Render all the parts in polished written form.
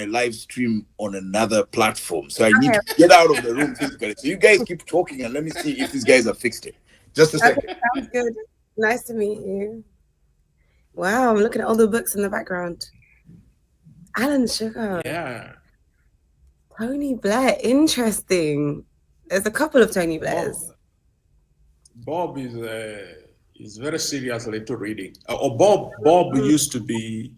live stream on another platform, so I need Okay. to get out of the room physically. So you guys keep talking and let me see if these guys have fixed it. Just a Okay, second. sounds good. Nice to meet you. Wow, I'm looking at all the books in the background. Alan Sugar, Yeah. Tony Blair, interesting. There's a couple of Tony Bob, Blairs. Bob is very seriously into reading. Bob used to be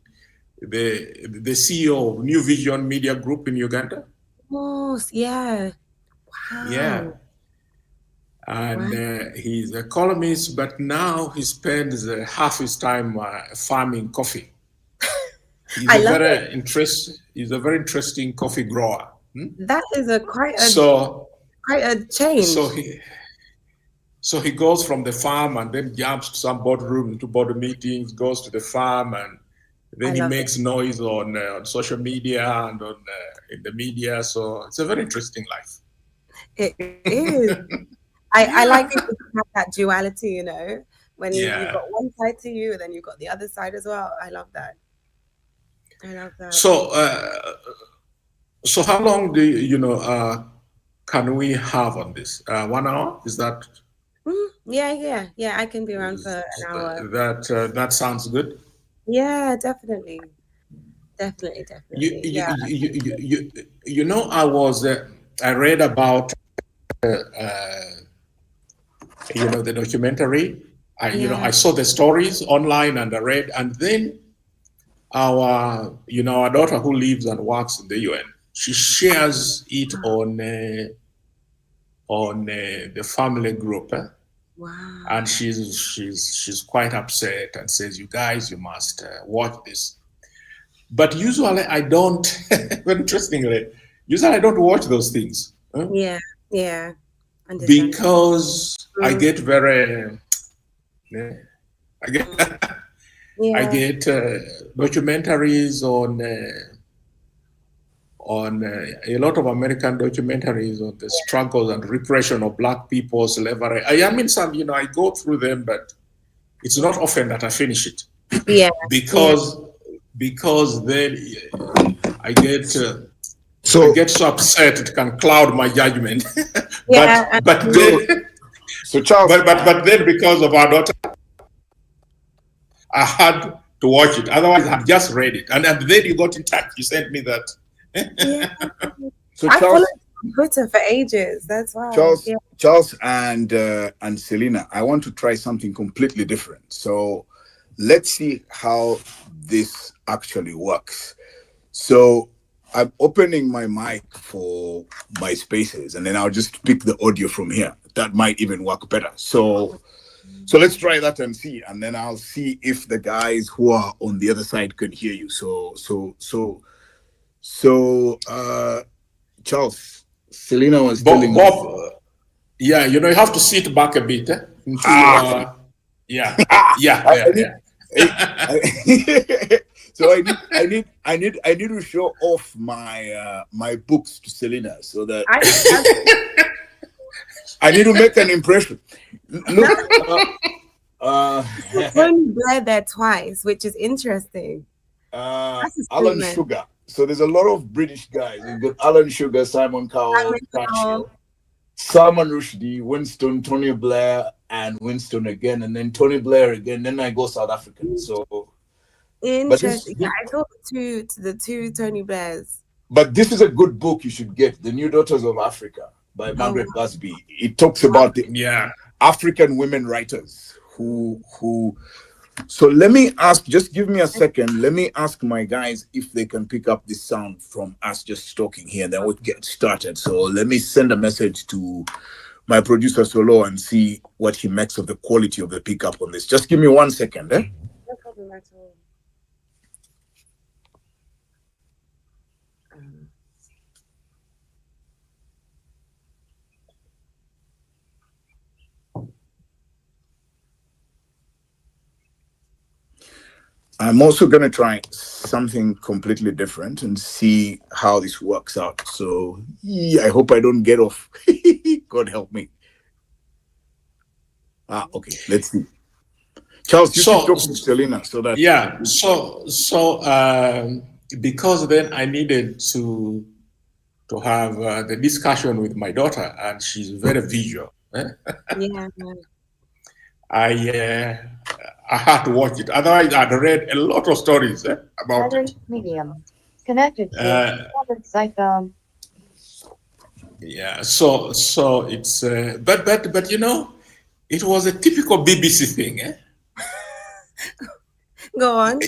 the CEO of New Vision Media Group in Uganda. Oh, yeah. Yeah. Wow. And Wow. he's a columnist, but now he spends half his time farming coffee. He's I a love it. very he's a very interesting coffee grower. That is So quite a change. so he goes from the farm and then jumps to some boardroom to board meetings, goes to the farm, and then I he love makes noise on social media and on in the media. So it's a very interesting life. it. It is. I Yeah. like people who have that duality, you know, when you've Yeah. got one side to you and then you've got the other side as well. I love that. I love that. So how long do can we have on this? 1 hour? Is that Yeah. I can be around for an hour. that sounds good? Yeah, definitely. You Definitely. you Yeah. you you, you, you know I read about the documentary. I Yeah. saw the stories online and I read, and then our daughter who lives and works in the UN, she shares it on the family group, Wow. and she's quite upset and says, "You guys, you must watch this." But usually I don't. Very interestingly, usually I don't watch those things Yeah. Understand. because I get very, I get I Yeah. get documentaries on a lot of American documentaries on the struggles and repression of Black people, slavery. I mean, I go through them, but it's not often that I finish it Yeah. because then I get So so upset it can cloud my judgment. Yeah. but then so Charles, but then because of our daughter, I had to watch it. Otherwise, I had just read it, and then you got in touch. You sent me that. Yeah. so I Charles, followed you on Twitter for ages. That's why. Charles, Yeah. Charles, and Selena, I want to try something completely different. So let's see how this actually works. So I'm opening my mic for my spaces, and then I'll just pick the audio from here. That might even work better. So let's try that and see, and then I'll see if the guys who are on the other side can hear you. So Charles, Selena was telling us. Bob, yeah, you have to sit back a bit into Ah, yeah, I need, so I need to show off my my books to Selena so that I need to make an impression. Look, You've only Blair there twice, which is interesting. That's a Alan statement. Sugar. So there's a lot of British guys. We've got Alan Sugar, Simon Cowell, Churchill, Salman Rushdie, Winston, Tony Blair, and Winston again, and then Tony Blair again. Then I go South African. So Interesting. Yeah, I thought the two Tony Blairs. But this is a good book you should get, The New Daughters of Africa by Margaret Busby. It talks about the African women writers who so let me ask, just give me a second. Let me ask my guys if they can pick up this sound from us just talking here, then we'll get started. So let me send a message to my producer Solo and see what he makes of the quality of the pickup on this. Just give me 1 second, eh? No problem at all. I'm also going to try something completely different and see how this works out. So yeah, I hope I don't get off. God help me. Okay, let's see. Charles, you keep talking to Selena so that because then I needed to have the discussion with my daughter, and she's very visual. Yeah. I had to watch it. Otherwise, I'd read a lot of stories about it. Medium. Connected to iPhone. Yeah. So it's but you know, it was a typical BBC thing. Go on.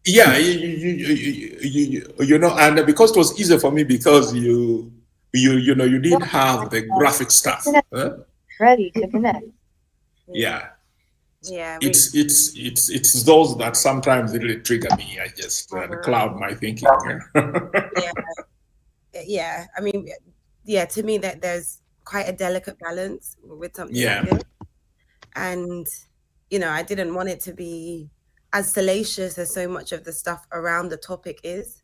Yeah, you know, and because it was easier for me because you know you didn't have the graphic stuff. Ready to connect. Yeah. Yeah. It's those that sometimes really trigger me. I just cloud my thinking. Yeah. I mean, yeah. To me, that there's quite a delicate balance with something Yeah. like this, and you know, I didn't want it to be as salacious as so much of the stuff around the topic is.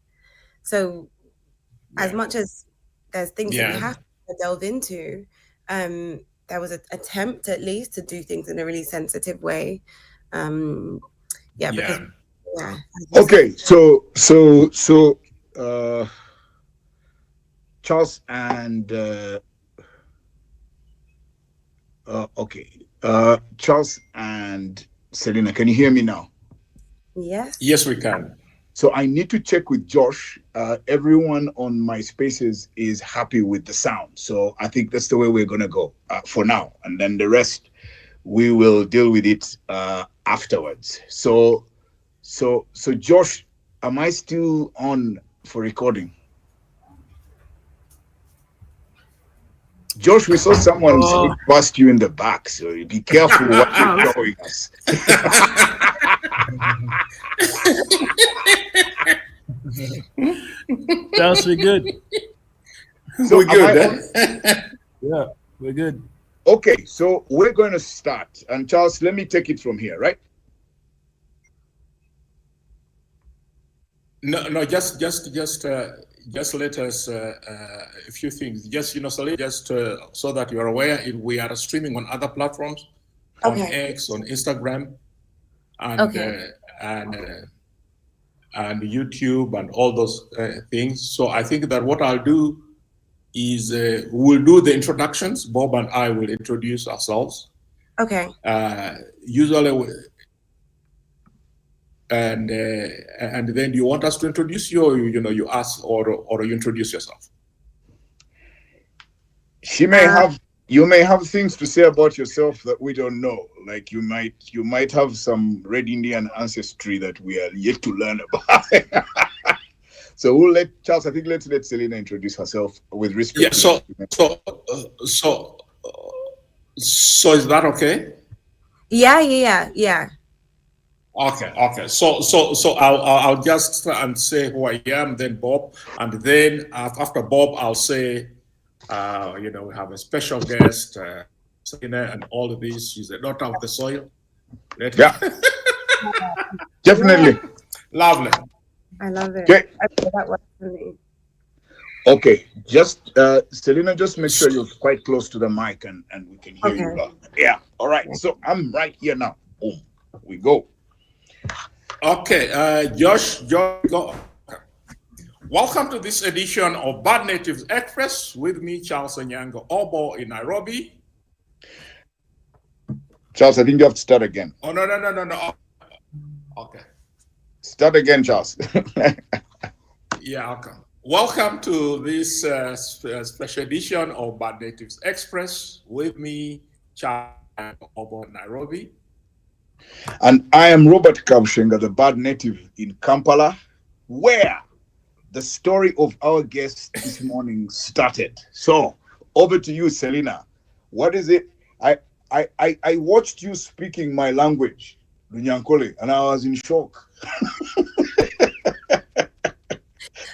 So as much as there's things that we have to delve into, there was an attempt at least to do things in a really sensitive way. Because okay, so Charles and Charles and Selena, can you hear me now? Yes, we can. So I need to check with Josh. Everyone on my spaces is happy with the sound. So I think that's the way we're going to go for now. And then the rest, we will deal with it afterwards. So Josh, am I still on for recording? Josh, we saw someone bust you in the back, so be careful what you're showing us. Sounds pretty good. So we're good. Yeah, we're good. Okay, so we're going to start. And Charles, let me take it from here, right? No, just let us a few things. Just so that you are aware, we are streaming on other platforms, on X, on Instagram, and YouTube, and all those things. So I think that what I'll do is we'll do the introductions. Bob and I will introduce ourselves. Okay. Usually. And then do you want us to introduce you, or you ask, or you introduce yourself? You may have things to say about yourself that we don't know. Like you might have some Red Indian ancestry that we are yet to learn about. So we'll let Charles. I think let's let Selena introduce herself with respect. Yeah. So is that okay? Yeah. Okay. So I'll just say who I am, then Bob, and then after Bob, I'll say, we have a special guest, Selena, and all of this. She's a daughter of the soil. Yeah, definitely. Lovely. I love it. Okay. That works for me. Okay, just Selena, just make sure you're quite close to the mic and we can hear you well. Yeah. All right. So I'm right here now. Boom. We go. Okay, Josh, go. Welcome to this edition of Bad Natives Express with me, Charles Onyango Obo in Nairobi. Charles, I think you have to start again. Oh, no. Okay. Start again, Charles. Yeah, okay. Welcome to this special edition of Bad Natives Express with me, Charles Obo in Nairobi. And I am Robert Kabshenga, the Bad Native in Kampala, where the story of our guest this morning started. So over to you, Selena. What is it? I watched you speaking my language, Lunyankole, and I was in shock.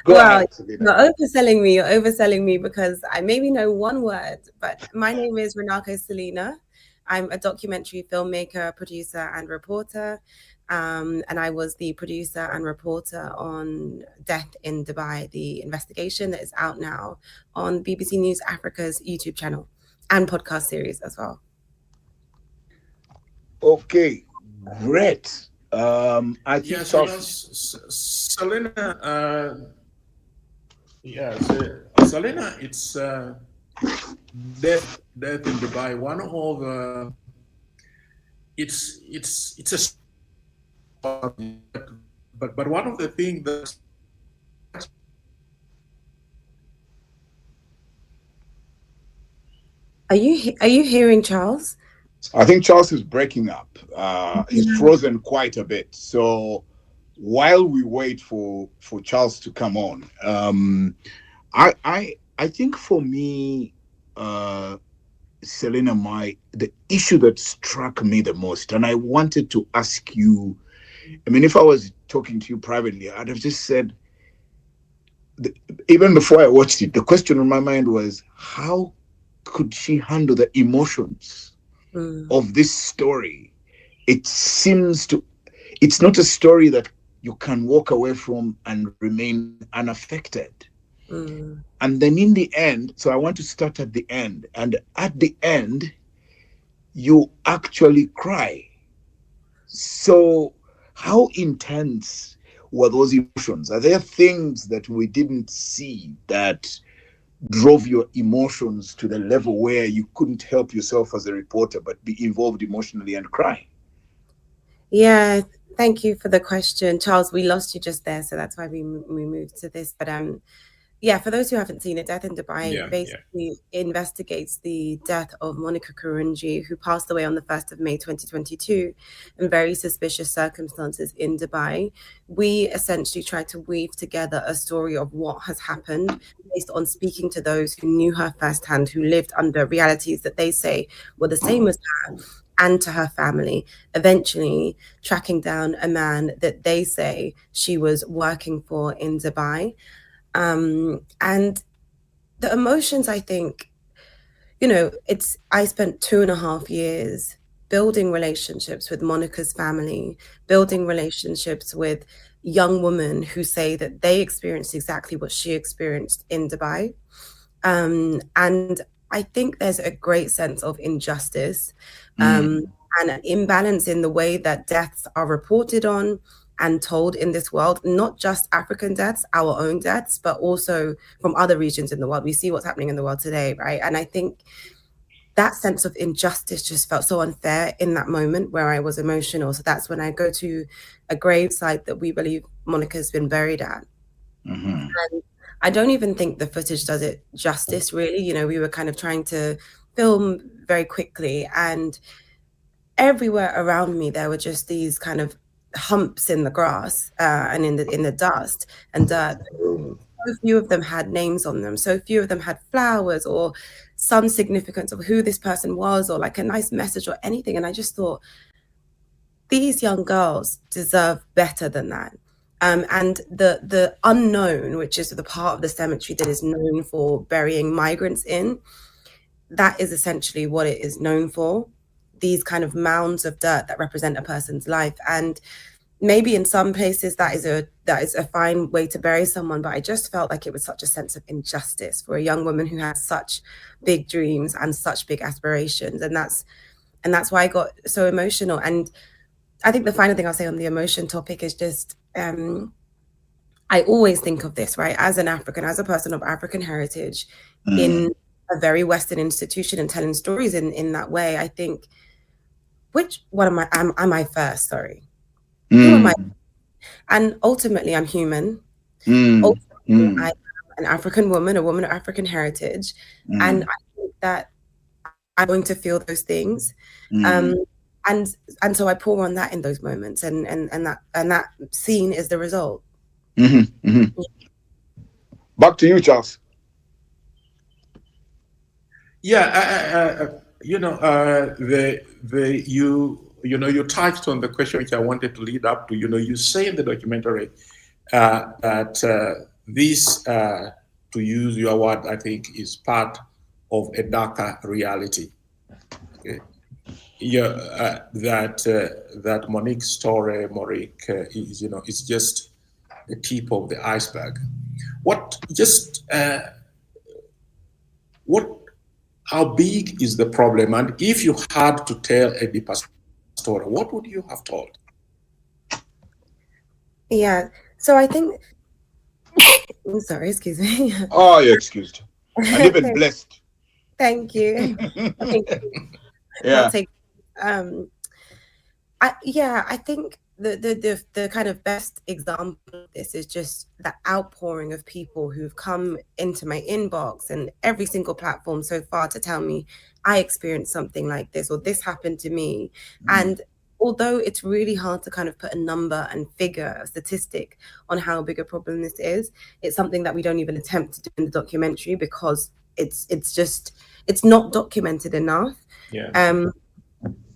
Well, you're overselling me because I maybe know one word, but my name is Renako Selena. I'm a documentary filmmaker, producer, and reporter. And I was the producer and reporter on Death in Dubai, the investigation that is out now on BBC News Africa's YouTube channel and podcast series as well. Okay, great. I think Selena. Selena. It's death in Dubai. One of it's a but one of the things that Are you hearing Charles? I think Charles is breaking up. He's frozen quite a bit. So while we wait for Charles to come on, I think for me, Selena, the issue that struck me the most, and I wanted to ask you, I mean, if I was talking to you privately, I'd have just said, even before I watched it, the question on my mind was, how could she handle the emotions of this story? It seems it's not a story that you can walk away from and remain unaffected. And then in the end, so I want to start at the end, and at the end, you actually cry. So how intense were those emotions? Are there things that we didn't see that drove your emotions to the level where you couldn't help yourself as a reporter but be involved emotionally and cry? Yeah, thank you for the question, Charles. We lost you just there, so that's why we moved to this. But yeah, for those who haven't seen it, Death in Dubai basically investigates the death of Monica Kurunji, who passed away on the 1st of May 2022 in very suspicious circumstances in Dubai. We essentially tried to weave together a story of what has happened based on speaking to those who knew her firsthand, who lived under realities that they say were the same as her, and to her family, eventually tracking down a man that they say she was working for in Dubai. And the emotions, I think, I spent 2.5 years building relationships with Monica's family, building relationships with young women who say that they experienced exactly what she experienced in Dubai. And I think there's a great sense of injustice and an imbalance in the way that deaths are reported on and told in this world, not just African deaths, our own deaths, but also from other regions in the world. We see what's happening in the world today, right? And I think that sense of injustice just felt so unfair in that moment where I was emotional. So that's when I go to a gravesite that we believe Monica's been buried at. And I don't even think the footage does it justice, really. We were kind of trying to film very quickly, and everywhere around me, there were just these kind of humps in the grass and in the dust and dirt. So few of them had names on them. So few of them had flowers or some significance of who this person was, or like a nice message or anything. And I just thought, these young girls deserve better than that. And the unknown, which is the part of the cemetery that is known for burying migrants in, that is essentially what it is known for. These kind of mounds of dirt that represent a person's life. And maybe in some places that is a fine way to bury someone, but I just felt like it was such a sense of injustice for a young woman who had such big dreams and such big aspirations. And that's why I got so emotional. And I think the final thing I'll say on the emotion topic is just, I always think of this, right? As an African, as a person of African heritage in a very Western institution and telling stories in that way, I think, which one am I first? Sorry. Who am I? And ultimately, I'm human. Ultimately, I'm an African woman, a woman of African heritage. And I think that I'm going to feel those things. And so I pour on that in those moments, and that scene is the result. Back to you, Charles. Yeah, you touched on the question which I wanted to lead up to. You say in the documentary that this, to use your word, I think, is part of a darker reality. Okay. That Monique's story, is just the tip of the iceberg. How big is the problem? And if you had to tell a deeper story, what would you have told? Yeah. So I think, I'm sorry, excuse me. Oh, you're excused. And even blessed. Thank you. Yeah. I'll take, I think the kind of best example of this is just the outpouring of people who've come into my inbox and every single platform so far to tell me I experienced something like this or this happened to me. And although it's really hard to kind of put a number and figure, a statistic on how big a problem this is, it's something that we don't even attempt to do in the documentary because it's not documented enough. Yeah.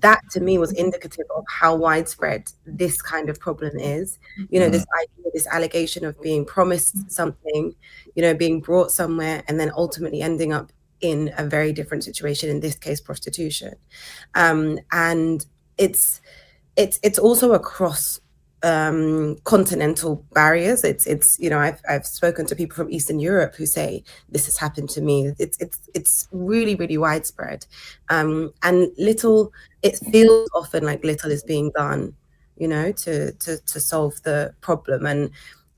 That to me was indicative of how widespread this kind of problem is. You know, this idea, this allegation of being promised something, you know, being brought somewhere and then ultimately ending up in a very different situation, in this case, prostitution. And it's also across continental barriers. It's you know, I've spoken to people from Eastern Europe who say this has happened to me. It's really, really widespread, and it feels often like little is being done, you know, to solve the problem. And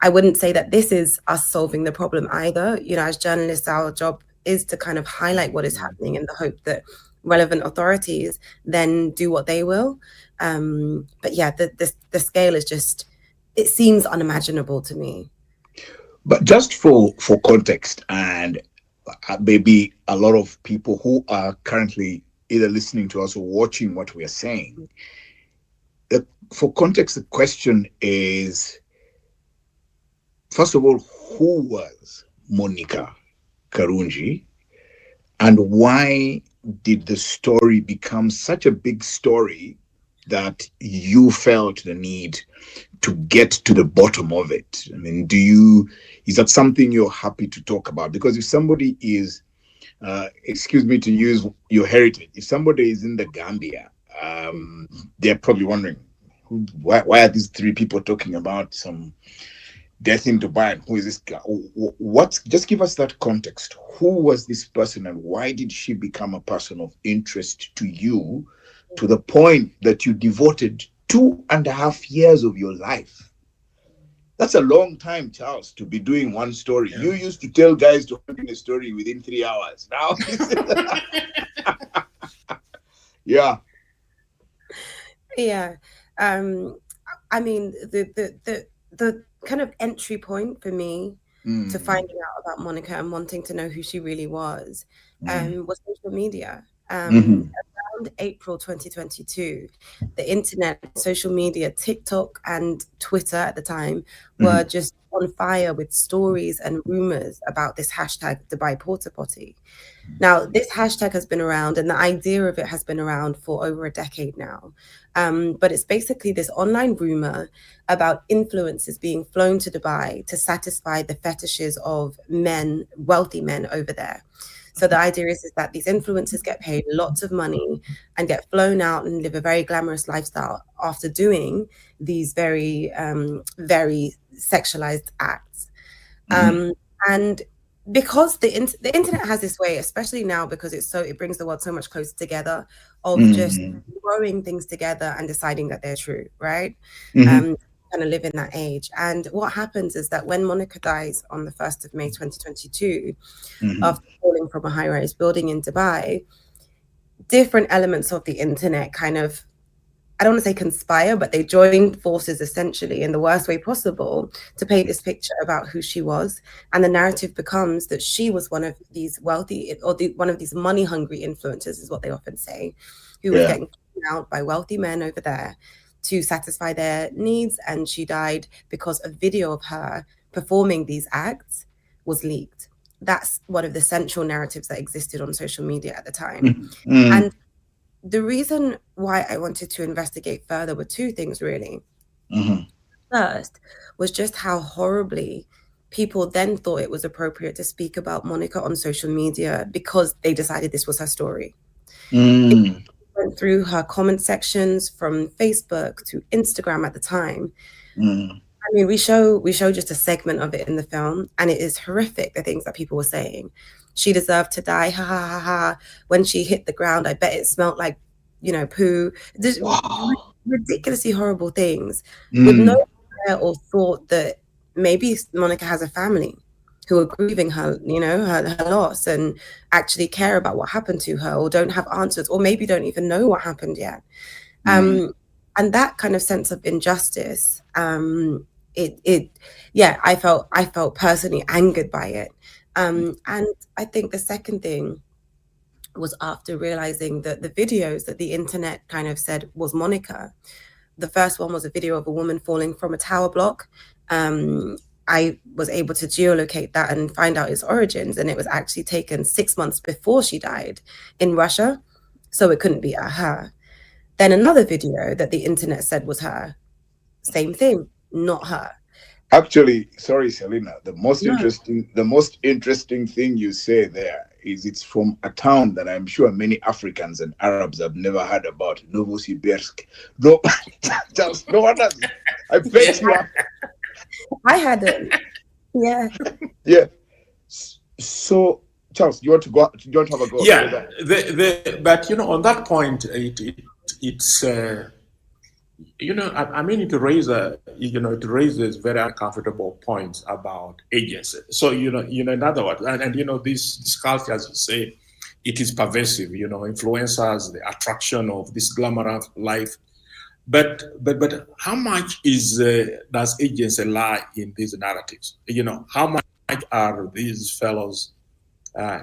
I wouldn't say that this is us solving the problem either. You know, as journalists, our job is to kind of highlight what is happening in the hope that relevant authorities then do what they will. But yeah, the scale is just, it seems unimaginable to me. But just for context, and maybe a lot of people who are currently either listening to us or watching what we are saying, for context, the question is, first of all, who was Monica Karungi, and why did the story become such a big story that you felt the need to get to the bottom of it? I mean, is that something you're happy to talk about? Because if somebody is, excuse me to use your heritage, if somebody is in the Gambia, they're probably wondering, why are these three people talking about some death in Dubai? And who is this guy? Just give us that context. Who was this person and why did she become a person of interest to you, to the point that you devoted 2.5 years of your life? That's a long time, Charles, to be doing one story. Yeah. You used to tell guys to open a story within 3 hours. Now, yeah. I mean, the kind of entry point for me to finding out about Monica and wanting to know who she really was social media. Around April 2022, the internet, social media, TikTok and Twitter at the time were just on fire with stories and rumors about this hashtag Dubai Porta Potty. Now, this hashtag has been around and the idea of it has been around for over a decade now. But it's basically this online rumor about influencers being flown to Dubai to satisfy the fetishes of men, wealthy men over there. So the idea is that these influencers get paid lots of money and get flown out and live a very glamorous lifestyle after doing these very, very sexualized acts. And because the internet has this way, especially now, because it brings the world so much closer together, of just throwing things together and deciding that they're true, right? Kind of live in that age. And what happens is that when Monica dies on the 1st of May 2022, after falling from a high-rise building in Dubai, different elements of the internet kind of, I don't want to say conspire, but they joined forces essentially in the worst way possible to paint this picture about who she was. And the narrative becomes that she was one of these wealthy, or one of these money-hungry influencers, is what they often say, who was getting taken out by wealthy men over there to satisfy their needs. And she died because a video of her performing these acts was leaked. That's one of the central narratives that existed on social media at the time. And the reason why I wanted to investigate further were two things, really. First was just how horribly people then thought it was appropriate to speak about Monica on social media because they decided this was her story. Went through her comment sections from Facebook to Instagram at the time. I mean, we show just a segment of it in the film, and it is horrific, the things that people were saying. She deserved to die, ha ha ha ha. When she hit the ground, I bet it smelled like, you know, poo. Just ridiculously horrible things with no aware or thought that maybe Monica has a family who are grieving her, you know, her loss, and actually care about what happened to her, or don't have answers, or maybe don't even know what happened yet. And that kind of sense of injustice, I felt personally angered by it. And I think the second thing was after realizing that the videos that the internet kind of said was Monica. The first one was a video of a woman falling from a tower block. I was able to geolocate that and find out its origins, and it was actually taken 6 months before she died in Russia, so it couldn't be her. Then another video that the internet said was her, same thing, not her. Actually, sorry, Selina, the most interesting thing you say there is it's from a town that I'm sure many Africans and Arabs have never heard about, Novosibirsk. No, just no one has. I bet you are. I hadn't. Yeah. Yeah. So, Charles, you want to go? You want to have a go? Yeah. But you know, on that point, it's you know, I mean, it raises very uncomfortable points about agency. So you know, in other words, and you know, this culture, as you say, it is pervasive. You know, influencers, the attraction of this glamorous life. But how much does agency lie in these narratives? You know, how much are these fellows,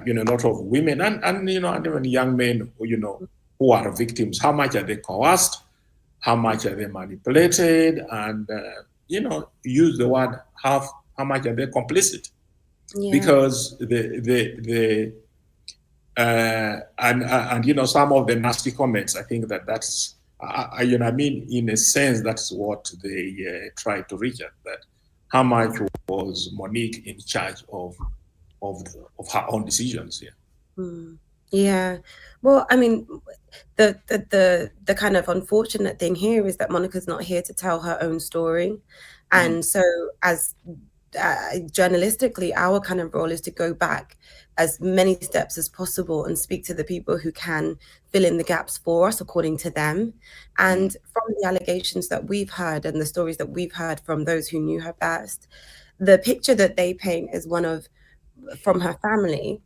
you know, a lot of women and you know, and even young men, you know, who are victims? How much are they coerced? How much are they manipulated? And you know, use the word how much are they complicit? Yeah. Because and you know, some of the nasty comments, I think that's. You know, I mean, in a sense, that's what they tried to reach at. That how much was Monique in charge of her own decisions here? Yeah. Well, I mean, the kind of unfortunate thing here is that Monica's not here to tell her own story, and so as journalistically, our kind of role is to go back as many steps as possible and speak to the people who can fill in the gaps for us according to them. And from the allegations that we've heard and the stories that we've heard from those who knew her best, the picture that they paint is one of, from her family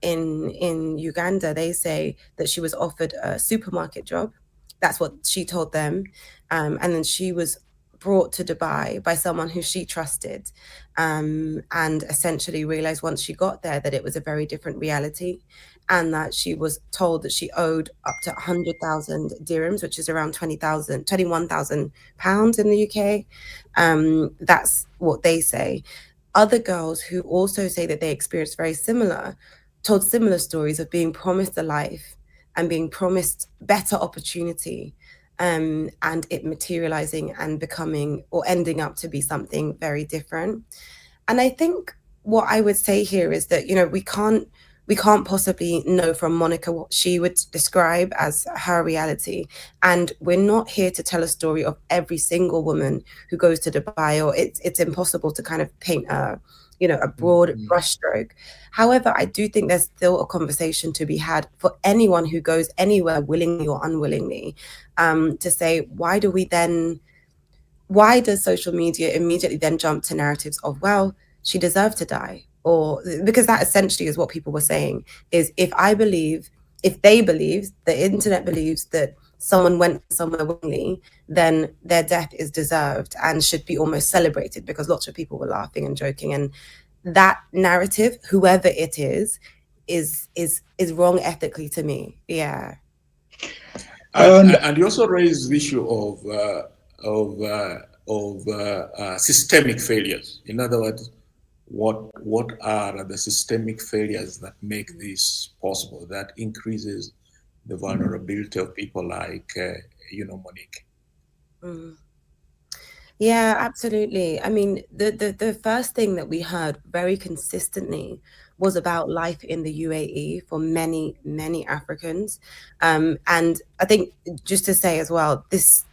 in Uganda, they say that she was offered a supermarket job. That's what she told them. And then she was brought to Dubai by someone who she trusted, and essentially realized once she got there that it was a very different reality, and that she was told that she owed up to 100,000 dirhams, which is around 21,000 pounds in the UK. That's what they say. Other girls who also say that they experienced very similar, told similar stories of being promised a life and being promised better opportunity, and it materializing and becoming or ending up to be something very different. And I think what I would say here is that, you know, we can't possibly know from Monica what she would describe as her reality. And we're not here to tell a story of every single woman who goes to Dubai, or it's impossible to kind of paint a broad brushstroke. However, I do think there's still a conversation to be had for anyone who goes anywhere willingly or unwillingly, to say, why does social media immediately then jump to narratives of, well, she deserved to die? Or because that essentially is what people were saying, is if they believe, the internet believes that someone went somewhere willingly, then their death is deserved and should be almost celebrated, because lots of people were laughing and joking. And that narrative, whoever it is wrong ethically to me. Yeah. And you also raised the issue of systemic failures. In other words, what are the systemic failures that make this possible, that increases the vulnerability of people like Monique? Yeah, absolutely. I mean, the first thing that we heard very consistently was about life in the UAE for many, many Africans. And I think, just to say as well, this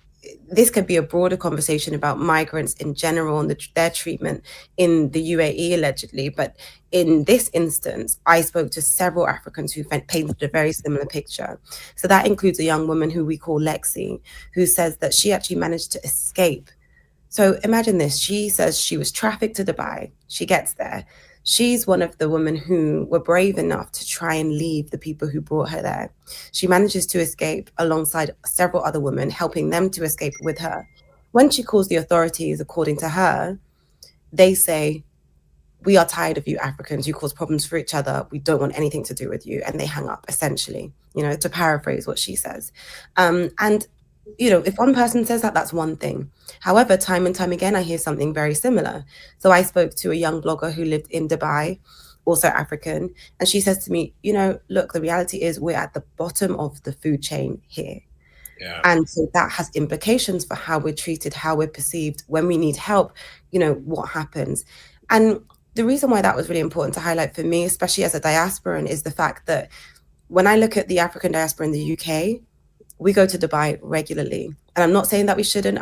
could be a broader conversation about migrants in general and their treatment in the UAE allegedly. But in this instance, I spoke to several Africans who painted a very similar picture. So that includes a young woman who we call Lexi, who says that she actually managed to escape So imagine this. She says she was trafficked to Dubai. She gets there. She's one of the women who were brave enough to try and leave the people who brought her there. She manages to escape alongside several other women, helping them to escape with her. When she calls the authorities, according to her, they say, "We are tired of you Africans. You cause problems for each other. We don't want anything to do with you." And they hang up, essentially, to paraphrase what she says. And if one person says that, that's one thing. However, time and time again, I hear something very similar. So I spoke to a young blogger who lived in Dubai, also African, and she says to me, look, the reality is we're at the bottom of the food chain here. Yeah. And so that has implications for how we're treated, how we're perceived. When we need help, what happens? And the reason why that was really important to highlight for me, especially as a diasporan, is the fact that when I look at the African diaspora in the UK, we go to Dubai regularly. And I'm not saying that we shouldn't.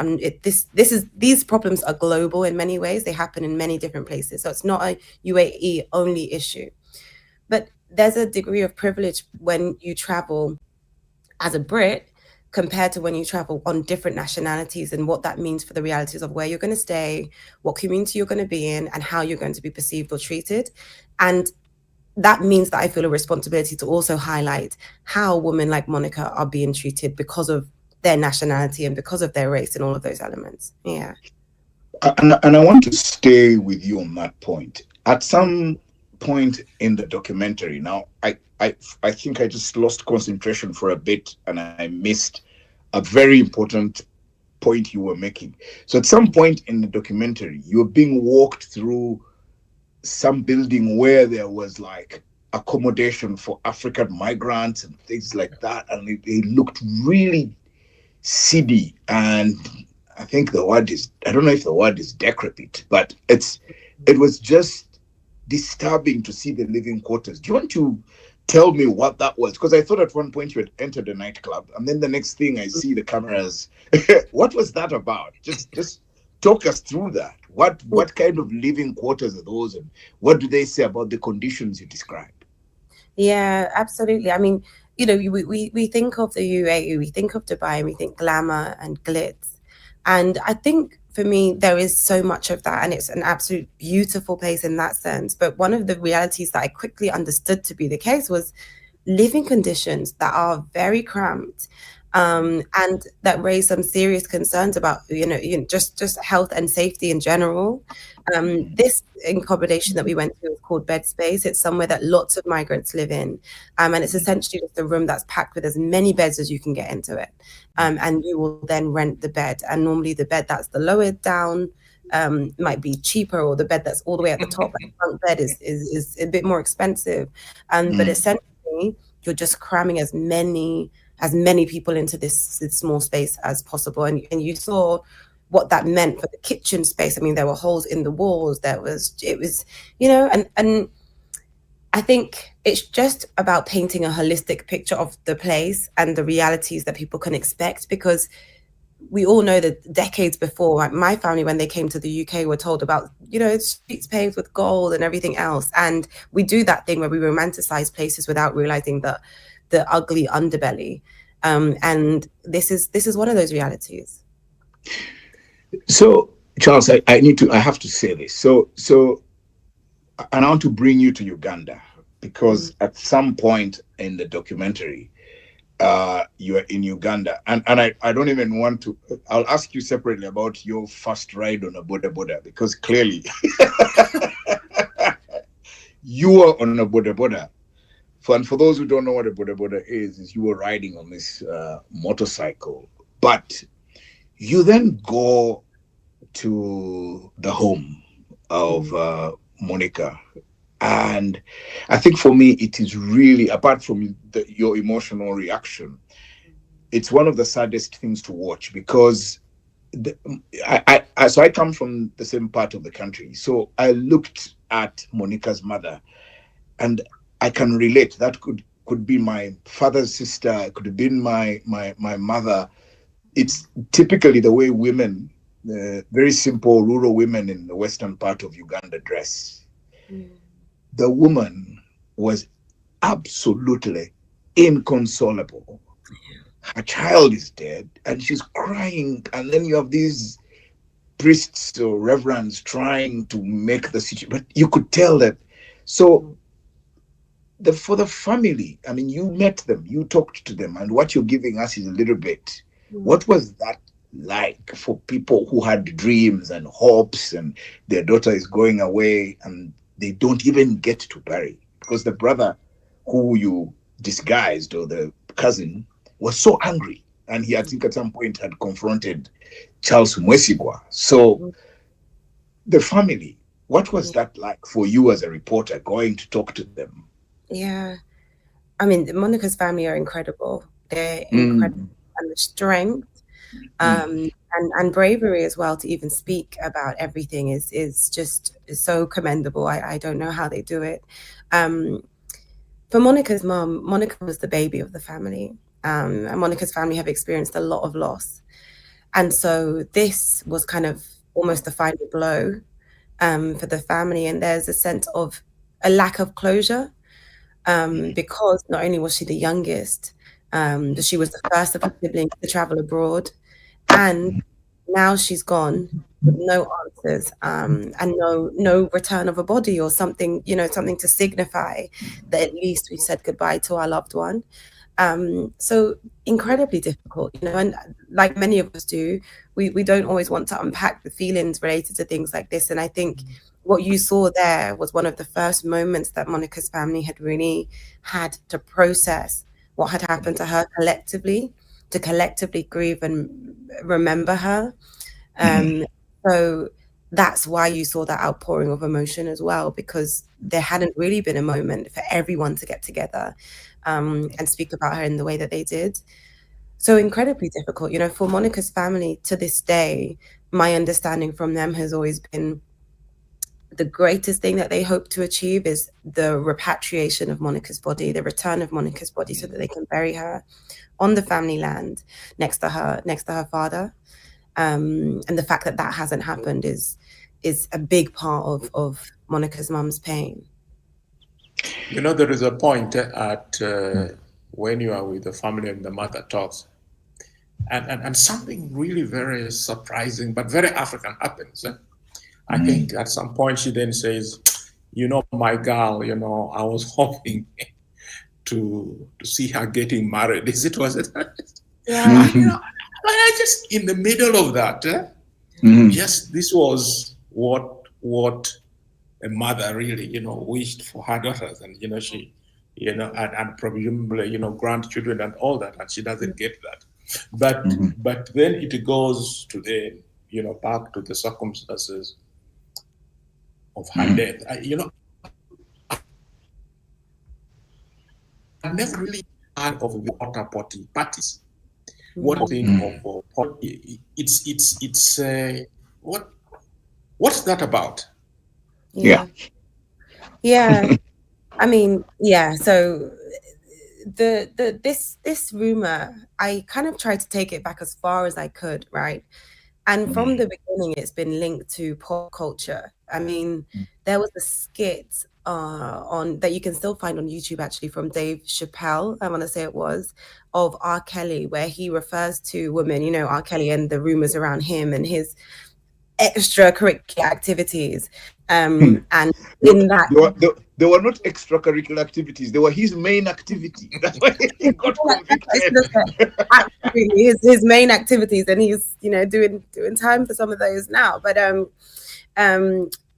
These problems are global in many ways. They happen in many different places. So it's not a UAE only issue. But there's a degree of privilege when you travel as a Brit compared to when you travel on different nationalities, and what that means for the realities of where you're going to stay, what community you're going to be in, and how you're going to be perceived or treated. And that means that I feel a responsibility to also highlight how women like Monica are being treated because of their nationality and because of their race and all of those elements. Yeah. And I want to stay with you on that point. At some point in the documentary, now, I think I just lost concentration for a bit and I missed a very important point you were making. So at some point in the documentary, you were being walked through some building where there was like accommodation for African migrants and things like that, and it looked really seedy, and I think the word is, I don't know if the word is decrepit, but it was just disturbing to see the living quarters. Do you want to tell me what that was? Because I thought at one point you had entered a nightclub, and then the next thing I see the cameras. What was that about? Just talk us through that. What kind of living quarters are those, and what do they say about the conditions you described? Yeah, absolutely. I mean, we think of the UAE, we think of Dubai, and we think glamour and glitz. And I think for me, there is so much of that, and it's an absolute beautiful place in that sense. But one of the realities that I quickly understood to be the case was living conditions that are very cramped. And that raised some serious concerns about, just health and safety in general. This accommodation that we went to is called Bed Space. It's somewhere that lots of migrants live in. And it's essentially just a room that's packed with as many beds as you can get into it. And you will then rent the bed. And normally the bed that's the lower down might be cheaper, or the bed that's all the way at the top, like bunk bed is a bit more expensive. But essentially, you're just cramming as many people into this small space as possible. And you saw what that meant for the kitchen space. I mean, there were holes in the walls. It was, and I think it's just about painting a holistic picture of the place and the realities that people can expect, because we all know that decades before, like my family, when they came to the UK, were told about, streets paved with gold and everything else. And we do that thing where we romanticize places without realizing that the ugly underbelly, and this is one of those realities. So, Charles, I have to say this. So, and I want to bring you to Uganda, because at some point in the documentary, you are in Uganda, and I don't even want to. I'll ask you separately about your first ride on a boda boda, because clearly you were on a boda boda. And for those who don't know what a boda boda is you were riding on this motorcycle, but you then go to the home of Monica. And I think for me, it is really, apart from your emotional reaction, it's one of the saddest things to watch, because I come from the same part of the country. So I looked at Monica's mother, and I can relate. That could be my father's sister, it could have been my mother. It's typically the way women, very simple rural women in the western part of Uganda dress. The woman was absolutely inconsolable. Her child is dead and she's crying, and then you have these priests or reverends trying to make the situation, but you could tell that. So for the family, I mean, you met them, you talked to them, and what you're giving us is a little bit. What was that like for people who had dreams and hopes, and their daughter is going away and they don't even get to bury because the brother who you disguised, or the cousin, was so angry, and he, I think, at some point had confronted Charles Mwesigwa. So the family, what was that like for you as a reporter going to talk to them? Yeah, I mean, Monica's family are incredible. They're incredible, and the strength and bravery as well to even speak about everything is just so commendable. I don't know how they do it. For Monica's mom, Monica was the baby of the family, and Monica's family have experienced a lot of loss, and so this was kind of almost the final blow for the family. And there's a sense of a lack of closure. Because not only was she the youngest, but she was the first of her siblings to travel abroad, and now she's gone with no answers, and no return of a body or something, something to signify that at least we said goodbye to our loved one. So incredibly difficult, and like many of us do, we don't always want to unpack the feelings related to things like this. And I think what you saw there was one of the first moments that Monica's family had really had to process what had happened to her collectively, to collectively grieve and remember her. So that's why you saw that outpouring of emotion as well, because there hadn't really been a moment for everyone to get together and speak about her in the way that they did. So incredibly difficult, for Monica's family to this day. My understanding from them has always been the greatest thing that they hope to achieve is the repatriation of Monica's body, the return of Monica's body, so that they can bury her on the family land next to her father. And the fact that that hasn't happened is a big part of Monica's mum's pain. There is a point at when you are with the family and the mother talks, and something really very surprising but very African happens. I think at some point she then says, my girl, I was hoping to see her getting married. Was it? Yeah. I just in the middle of that. Yes, this was what a mother really, wished for her daughters, and she, and presumably, grandchildren and all that, and she doesn't get that. But then it goes to the, back to the circumstances of her death. I've never really heard of the water potty parties. One thing of it's what's that about? Yeah. I mean, yeah. So this rumor, I kind of tried to take it back as far as I could, right? And from the beginning, it's been linked to pop culture. I mean, there was a skit on that you can still find on YouTube, actually, from Dave Chappelle, I want to say it was, of R. Kelly, where he refers to women, R. Kelly, and the rumors around him and his extracurricular activities. And in that... They were not extracurricular activities. They were his main activity. That's why he got convicted. Absolutely, his main activities, and he's doing time for some of those now. But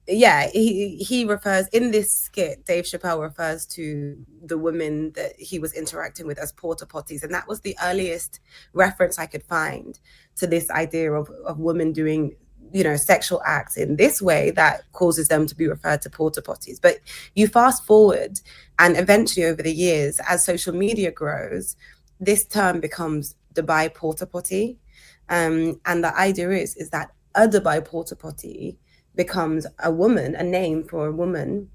he refers in this skit. Dave Chappelle refers to the women that he was interacting with as porta potties, and that was the earliest reference I could find to this idea of women doing sexual acts in this way that causes them to be referred to porta potties. But you fast forward, and eventually over the years, as social media grows, this term becomes Dubai porta potty, and the idea is that a Dubai porta potty becomes a woman, a name for a woman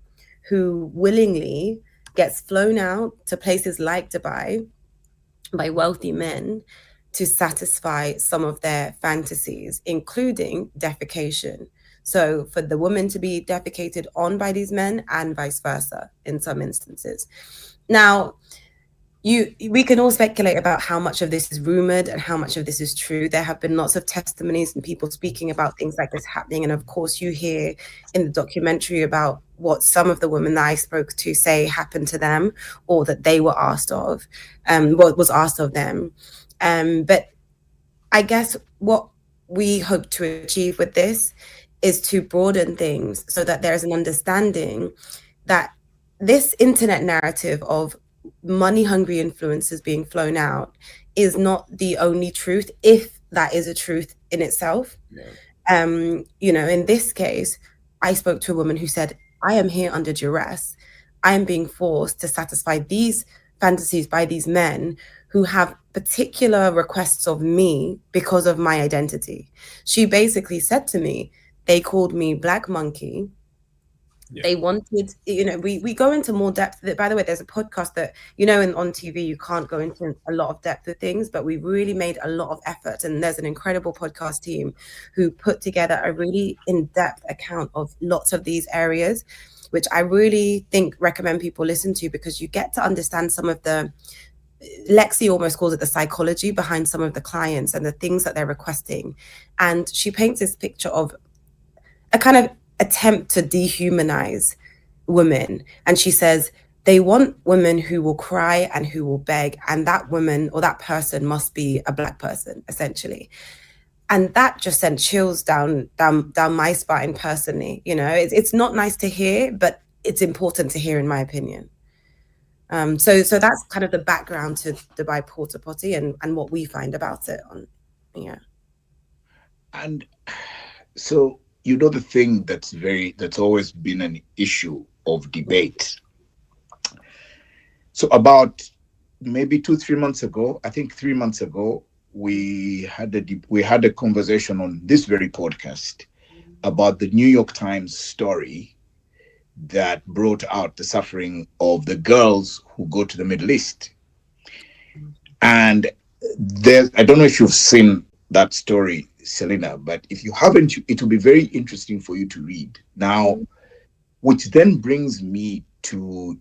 who willingly gets flown out to places like Dubai by wealthy men to satisfy some of their fantasies, including defecation. So for the woman to be defecated on by these men, and vice versa in some instances. Now, we can all speculate about how much of this is rumored and how much of this is true. There have been lots of testimonies and people speaking about things like this happening. And of course, you hear in the documentary about what some of the women that I spoke to say happened to them, or that they were asked of, what was asked of them. But I guess what we hope to achieve with this is to broaden things so that there is an understanding that this internet narrative of money-hungry influencers being flown out is not the only truth, if that is a truth in itself. Yeah. In this case, I spoke to a woman who said, I am here under duress. I am being forced to satisfy these fantasies by these men who have particular requests of me because of my identity. She basically said to me, they called me Black Monkey. Yeah. They wanted, we go into more depth. By the way, there's a podcast that, on TV, you can't go into a lot of depth of things, but we really made a lot of effort. And there's an incredible podcast team who put together a really in-depth account of lots of these areas, which I really recommend people listen to, because you get to understand some of the, Lexi almost calls it the psychology behind some of the clients and the things that they're requesting. And she paints this picture of a kind of attempt to dehumanize women. And she says they want women who will cry and who will beg, and that woman or that person must be a Black person, essentially. And that just sent chills down my spine personally. It's not nice to hear, but it's important to hear, in my opinion. So that's kind of the background to Dubai Porta Potty and what we find about it. And so, the thing that's always been an issue of debate. So about maybe 2-3 months ago, I think 3 months ago, we had a conversation on this very podcast about the New York Times story that brought out the suffering of the girls who go to the Middle East. And I don't know if you've seen that story, Selina, but if you haven't, it will be very interesting for you to read. Now, which then brings me to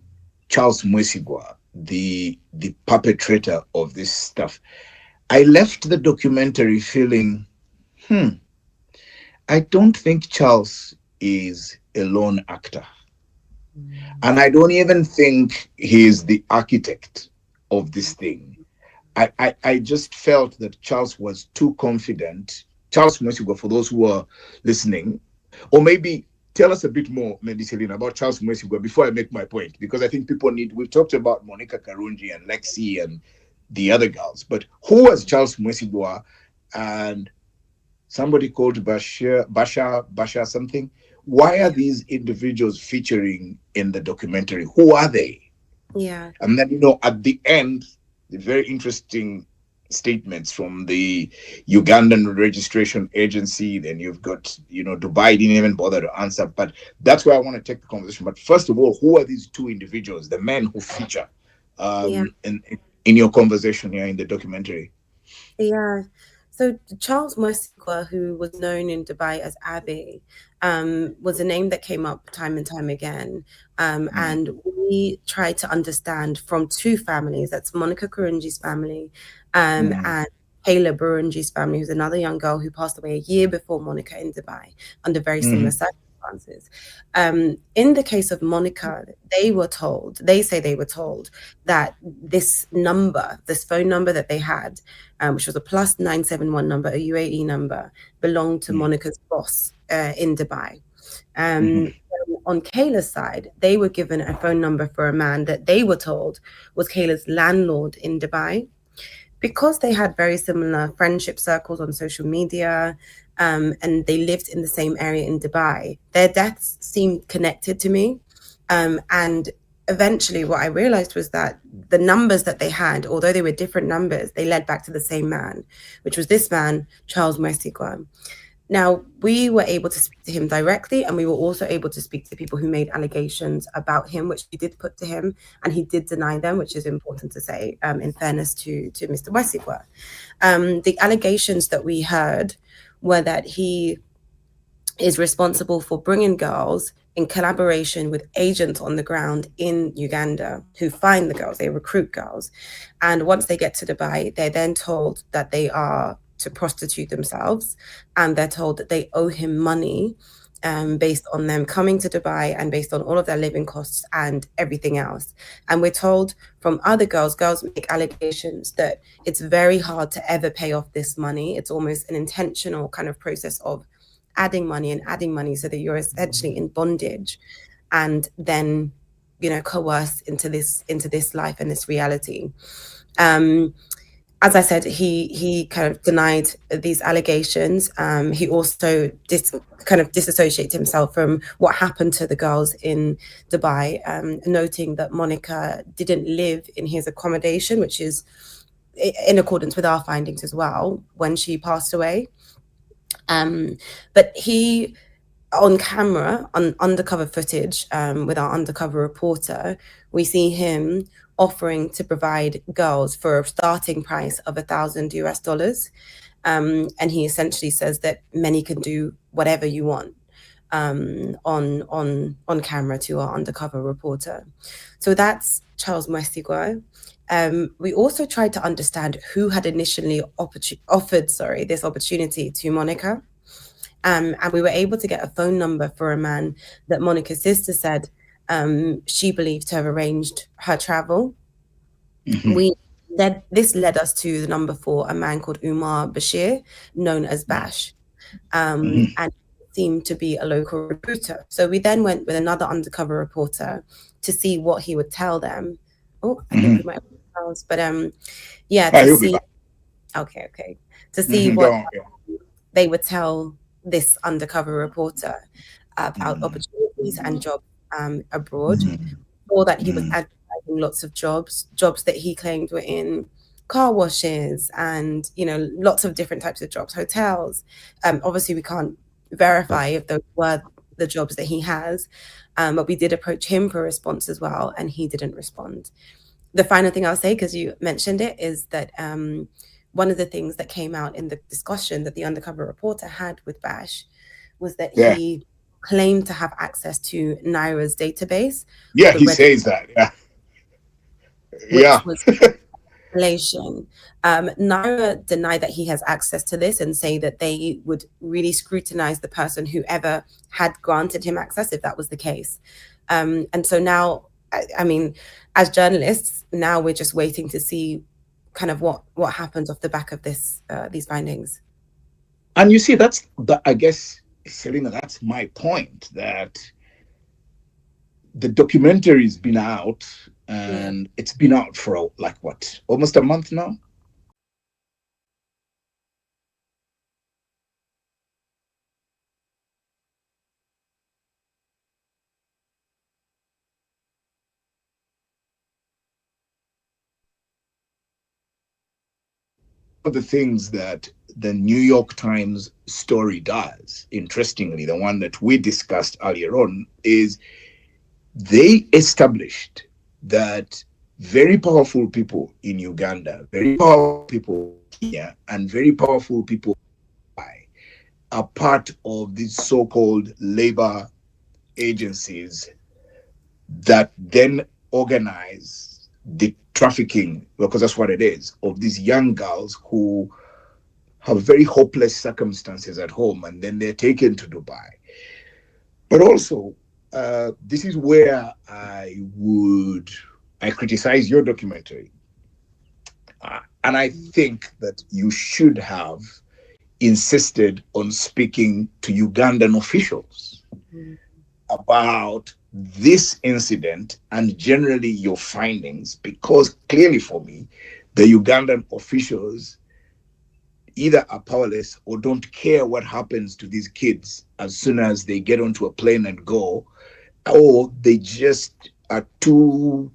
Charles Mwesigwa, the perpetrator of this stuff. I left the documentary feeling, I don't think Charles is a lone actor. And I don't even think he's the architect of this thing. I just felt that Charles was too confident. Charles Mwesigwa, for those who are listening, or maybe tell us a bit more, maybe Selina, about Charles Mwesigwa before I make my point, because I think we've talked about Monica Karungi and Lexi and the other girls, but who was Charles Mwesigwa? And somebody called Basha something. Why are these individuals featuring in the documentary? Who are they? Yeah. And then, at the end, the very interesting statements from the Ugandan registration agency. Then you've got, Dubai didn't even bother to answer. But that's where I want to take the conversation. But first of all, who are these two individuals, the men who feature in your conversation here in the documentary? Yeah. So Charles Mwesigwa, who was known in Dubai as Abbey, was a name that came up time and time again. And we tried to understand from two families, that's Monica Karungi's family and Kayla Burunji's family, who's another young girl who passed away a year before Monica in Dubai under very similar circumstances. In the case of Monica, they say they were told that this phone number that they had, which was a +971 number, a UAE number, belonged to Monica's boss in Dubai. On Kayla's side, they were given a phone number for a man that they were told was Kayla's landlord in Dubai. Because they had very similar friendship circles on social media, and they lived in the same area in Dubai, their deaths seemed connected to me. And eventually what I realized was that the numbers that they had, although they were different numbers, they led back to the same man, which was this man, Charles Mwesigwa. Now, we were able to speak to him directly, and we were also able to speak to people who made allegations about him, which we did put to him, and he did deny them, which is important to say, in fairness to Mr. Mwesigwa. The allegations that we heard were that he is responsible for bringing girls in collaboration with agents on the ground in Uganda who find the girls, they recruit girls. And once they get to Dubai, they're then told that they are to prostitute themselves, and they're told that they owe him money based on them coming to Dubai and based on all of their living costs and everything else. And we're told from other girls make allegations that it's very hard to ever pay off this money. It's almost an intentional kind of process of adding money so that you're essentially in bondage and then, you know, coerced into this life and this reality. As I said, he kind of denied these allegations. He also disassociated himself from what happened to the girls in Dubai, noting that Monica didn't live in his accommodation, which is in accordance with our findings as well, when she passed away. But he, on camera, on undercover footage with our undercover reporter, we see him offering to provide girls for a starting price of $1,000 US. And he essentially says that many can do whatever you want on camera to our undercover reporter. So that's Charles Mwesigwa. We also tried to understand who had initially offered this opportunity to Monica. And we were able to get a phone number for a man that Monica's sister said she believed to have arranged her travel. This led us to the number for a man called Umar Bashir, known as Bash, and seemed to be a local recruiter. So we then went with another undercover reporter to see what he would tell them. Oh, I think we might have house, but to see. Okay, to see what they would tell this undercover reporter about opportunities and jobs abroad, or that he was advertising lots of jobs that he claimed were in car washes and, you know, lots of different types of jobs, hotels. Obviously, we can't verify if those were the jobs that he has, but we did approach him for a response as well, and he didn't respond. The final thing I'll say, because you mentioned it, is that one of the things that came out in the discussion that the undercover reporter had with Bash was that he claimed to have access to Naira's database. Yeah, he says that. Which was relation. Naira denied that he has access to this and say that they would really scrutinize the person who ever had granted him access if that was the case. And so now, I mean, as journalists, now we're just waiting to see kind of what happens off the back of these findings. And you see, I guess, Selena, that's my point, that the documentary's been out, and it's been out for almost a month now. Of the things that the New York Times story does, interestingly, the one that we discussed earlier on, is they established that very powerful people in Uganda, very powerful people in Kenya, and very powerful people are part of these so-called labor agencies that then organize the trafficking, because that's what it is, of these young girls who have very hopeless circumstances at home, and then they're taken to Dubai. But also, this is where I criticize your documentary. And I think that you should have insisted on speaking to Ugandan officials about this incident and generally your findings, because clearly for me, the Ugandan officials either are powerless or don't care what happens to these kids as soon as they get onto a plane and go, or they just are too,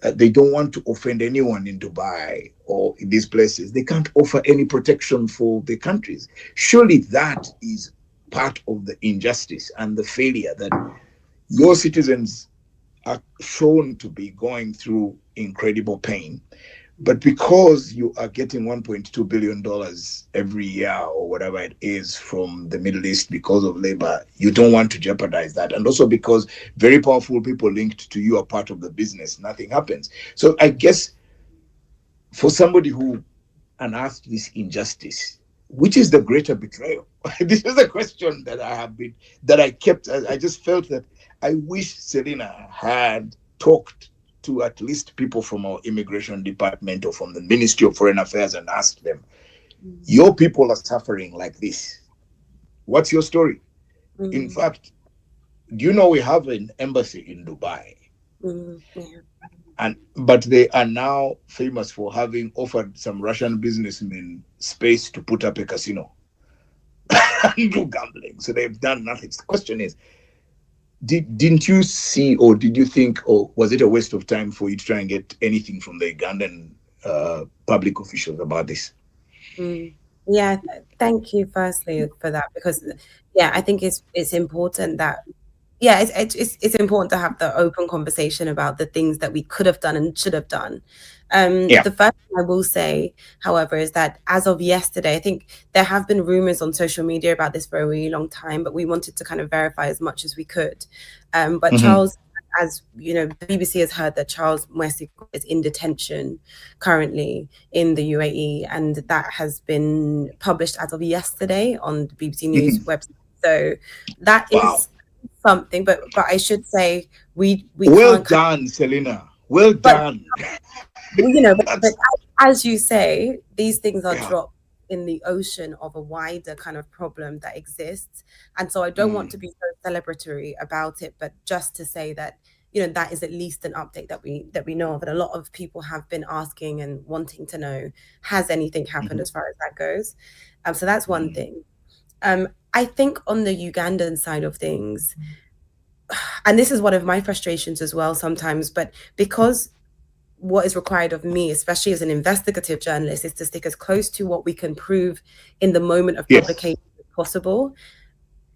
they don't want to offend anyone in Dubai or in these places. They can't offer any protection for the countries. Surely that is part of the injustice and the failure that your citizens are shown to be going through incredible pain. But because you are getting $1.2 billion every year or whatever it is from the Middle East because of labor, you don't want to jeopardize that. And also because very powerful people linked to you are part of the business, nothing happens. So I guess for somebody who unearthed this injustice, which is the greater betrayal? This is a question that I just felt that I wish Selina had talked to at least people from our immigration department or from the Ministry of Foreign Affairs and asked them, your people are suffering like this. What's your story? In fact, do you know we have an embassy in Dubai? But they are now famous for having offered some Russian businessmen space to put up a casino and do gambling. So they've done nothing. The question is, didn't you see, or did you think, or was it a waste of time for you to try and get anything from the Ugandan public officials about this? Yeah, thank you firstly for that, because I think it's important that it's important to have the open conversation about the things that we could have done and should have done. The first thing I will say, however, is that as of yesterday, I think there have been rumors on social media about this for a really long time, but we wanted to kind of verify as much as we could. But Charles, as you know, the BBC has heard that Charles Mwesigwa is in detention currently in the UAE, and that has been published as of yesterday on the BBC News website. So that is something, but I should say we well done, Selina. Well done. You know, but as you say, these things are dropped in the ocean of a wider kind of problem that exists, and so I don't want to be so celebratory about it, but just to say that, you know, that is at least an update that we know of, and a lot of people have been asking and wanting to know, has anything happened as far as that goes? So that's one thing. I think on the Ugandan side of things, and this is one of my frustrations as well sometimes, but because what is required of me, especially as an investigative journalist, is to stick as close to what we can prove in the moment of publication as possible.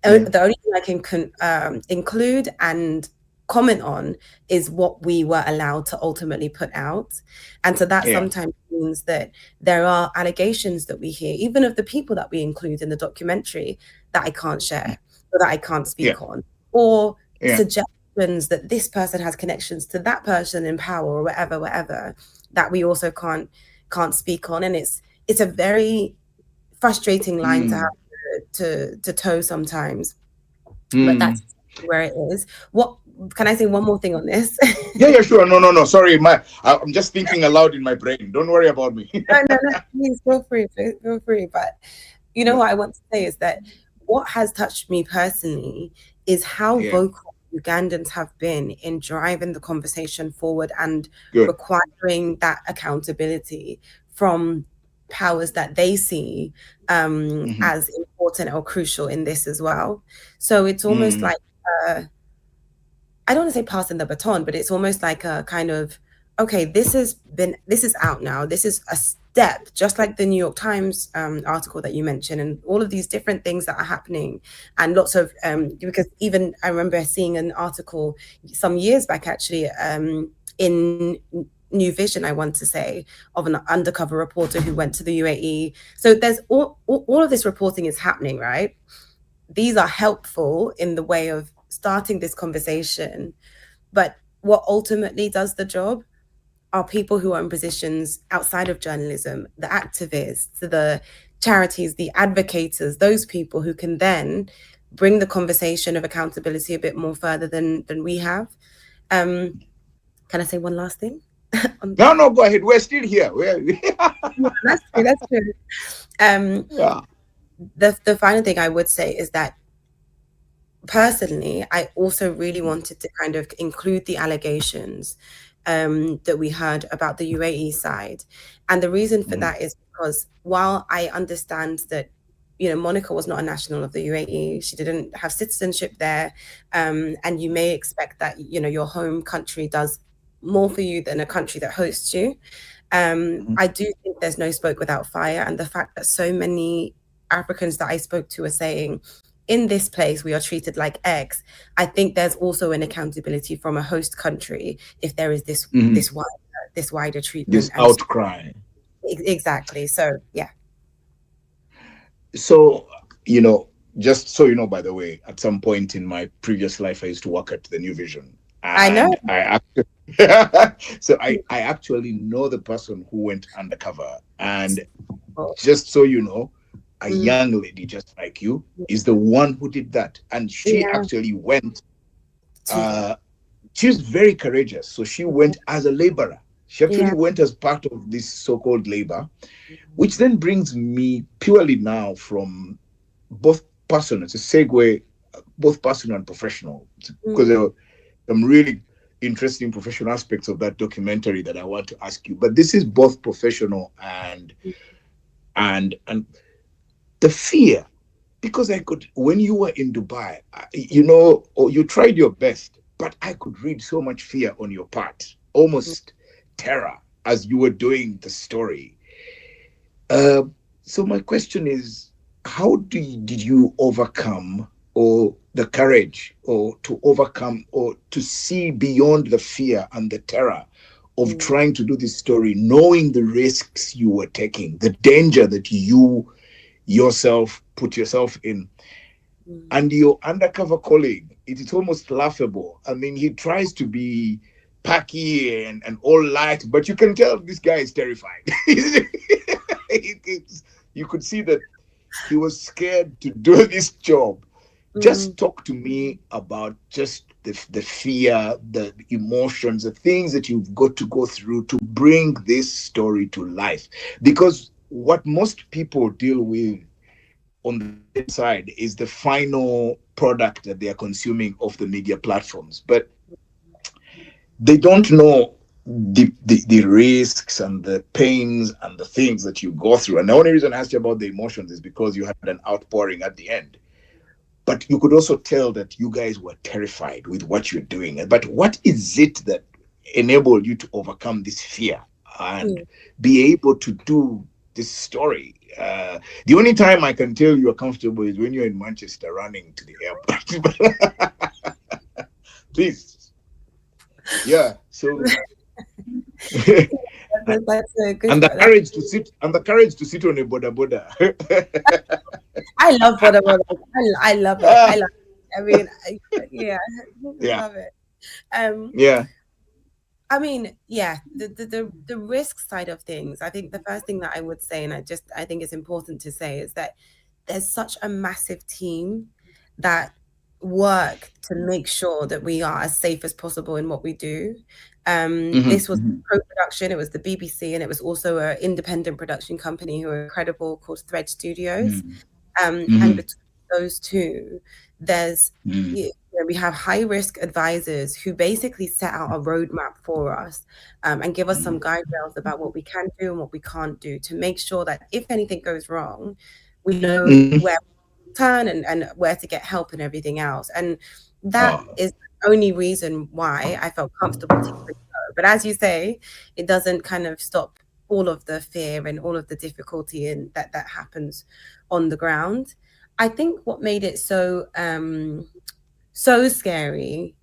The only thing I can include and comment on is what we were allowed to ultimately put out. And so that sometimes means that there are allegations that we hear, even of the people that we include in the documentary, that I can't share or that I can't speak on, or suggestions that this person has connections to that person in power or whatever, that we also can't speak on. And it's a very frustrating line to have to toe sometimes, but that's where it is. What can I say one more thing on this? Yeah, sure. No. Sorry, I'm just thinking aloud in my brain. Don't worry about me. No. Please feel free. But you know what I want to say is that what has touched me personally is how vocal Ugandans have been in driving the conversation forward and requiring that accountability from powers that they see as important or crucial in this as well. So it's almost like I don't want to say passing the baton, but it's almost like a kind of, okay, this is out now. This is a step, just like the New York Times article that you mentioned, and all of these different things that are happening, and lots of because even I remember seeing an article some years back actually in New Vision, I want to say, of an undercover reporter who went to the UAE. So there's all of this reporting is happening, right? These are helpful in the way of starting this conversation, but what ultimately does the job are people who are in positions outside of journalism, the activists, the charities, the advocators, those people who can then bring the conversation of accountability a bit more further than we have. Can I say one last thing? No, go ahead. We're still here. That's true. The final thing I would say is that personally, I also really wanted to kind of include the allegations that we heard about the UAE side. And the reason for that is because while I understand that, you know, Monica was not a national of the UAE, she didn't have citizenship there, and you may expect that, you know, your home country does more for you than a country that hosts you. I do think there's no smoke without fire, and the fact that so many Africans that I spoke to are saying, in this place, we are treated like X. I think there's also an accountability from a host country if there is this this this wider treatment. This outcry. Exactly. So yeah. So, just so you know, by the way, at some point in my previous life, I used to work at the New Vision. I know. So I actually know the person who went undercover. And just so you know, a young lady just like you is the one who did that. And she actually went, she was very courageous. So she went as a laborer. She actually went as part of this so-called labor, which then brings me purely now from both personal, it's a segue, both personal and professional, because there are some really interesting professional aspects of that documentary that I want to ask you. But this is both professional and the fear, because I could, when you were in Dubai, you tried your best, but I could read so much fear on your part, almost terror as you were doing the story. So my question is, how did you overcome, or the courage, or to overcome, or to see beyond the fear and the terror of trying to do this story, knowing the risks you were taking, the danger that you yourself put yourself in, and your undercover colleague, it's almost laughable. I mean, he tries to be packy and all light, but you can tell this guy is terrified. You could see that he was scared to do this job. Just talk to me about just the fear, the emotions, the things that you've got to go through to bring this story to life. Because what most people deal with on the side is the final product that they are consuming off the media platforms, but they don't know the risks and the pains and the things that you go through. And the only reason I asked you about the emotions is because you had an outpouring at the end. But you could also tell that you guys were terrified with what you're doing. But what is it that enabled you to overcome this fear and be able to do this story? The only time I can tell you are comfortable is when you're in Manchester running to the airport. Please. Yeah. So that's a good and the courage to sit on a boda. I love boda. I love it. I love it. I mean, I love it. Yeah. I mean, the risk side of things, I think the first thing that I would say, and I think it's important to say, is that there's such a massive team that work to make sure that we are as safe as possible in what we do. This was co-production, it was the BBC, and it was also an independent production company who are incredible, called Thread Studios. And between those two, there's we have high risk advisors who basically set out a roadmap for us and give us some guide rails about what we can do and what we can't do, to make sure that if anything goes wrong, we know where to turn and where to get help and everything else. And that is the only reason why I felt comfortable to go. But as you say, it doesn't kind of stop all of the fear and all of the difficulty and that happens on the ground. I think what made it so scary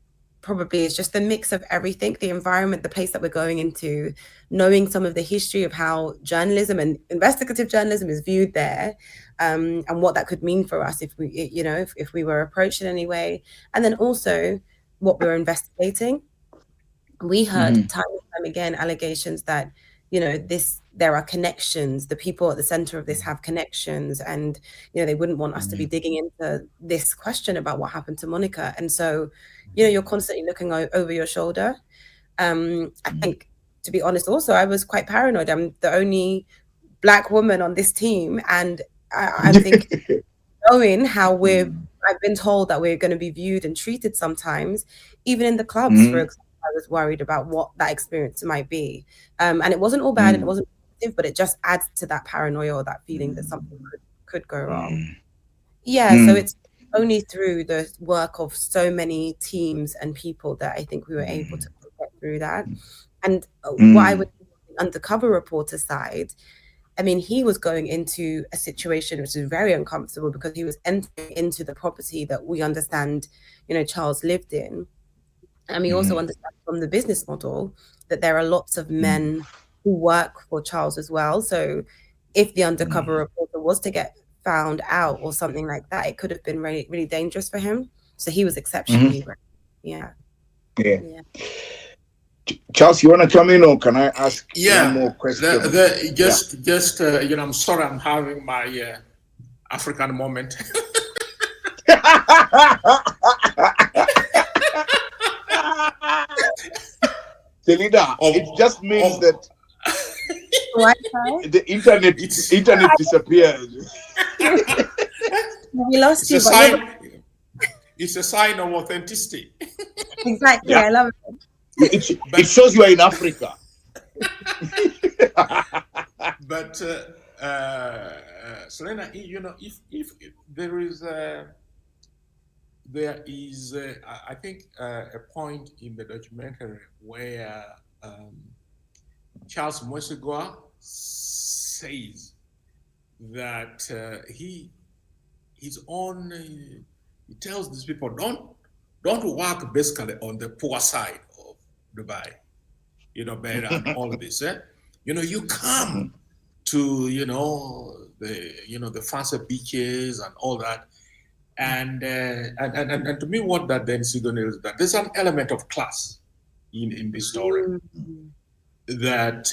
probably is just the mix of everything, the environment, the place that we're going into, knowing some of the history of how journalism and investigative journalism is viewed there, and what that could mean for us if we were approached in any way. And then also what we were investigating. We heard time and time again allegations that, there are connections, the people at the center of this have connections, and, they wouldn't want us to be digging into this question about what happened to Monica. And so, you're constantly looking over your shoulder. I think, to be honest, also, I was quite paranoid. I'm the only Black woman on this team. And I think knowing how I've been told that we're going to be viewed and treated sometimes, even in the clubs, for example, I was worried about what that experience might be. And it wasn't all bad and it wasn't positive, but it just adds to that paranoia or that feeling that something could go wrong. So it's only through the work of so many teams and people that I think we were able to get through that. And what I would do on the undercover reporter side, I mean, he was going into a situation which is very uncomfortable because he was entering into the property that we understand, Charles lived in. And we also understand from the business model that there are lots of men who work for Charles as well. So if the undercover reporter was to get found out or something like that, it could have been really, really dangerous for him. So he was exceptionally brave. Yeah. Charles, you want to come in, or can I ask one more question? I'm sorry, I'm having my African moment. Selena, it just means that the internet disappeared. We lost you. It's a sign of authenticity. Exactly, I love it. It shows you are in Africa. But Selena, if there is I think a point in the documentary where Charles Mwesigwa says that he tells these people, don't work basically on the poor side of Dubai, Beira and all of this. You come to the fancier beaches and all that, and to me, what that then signals is that there's an element of class in this story. That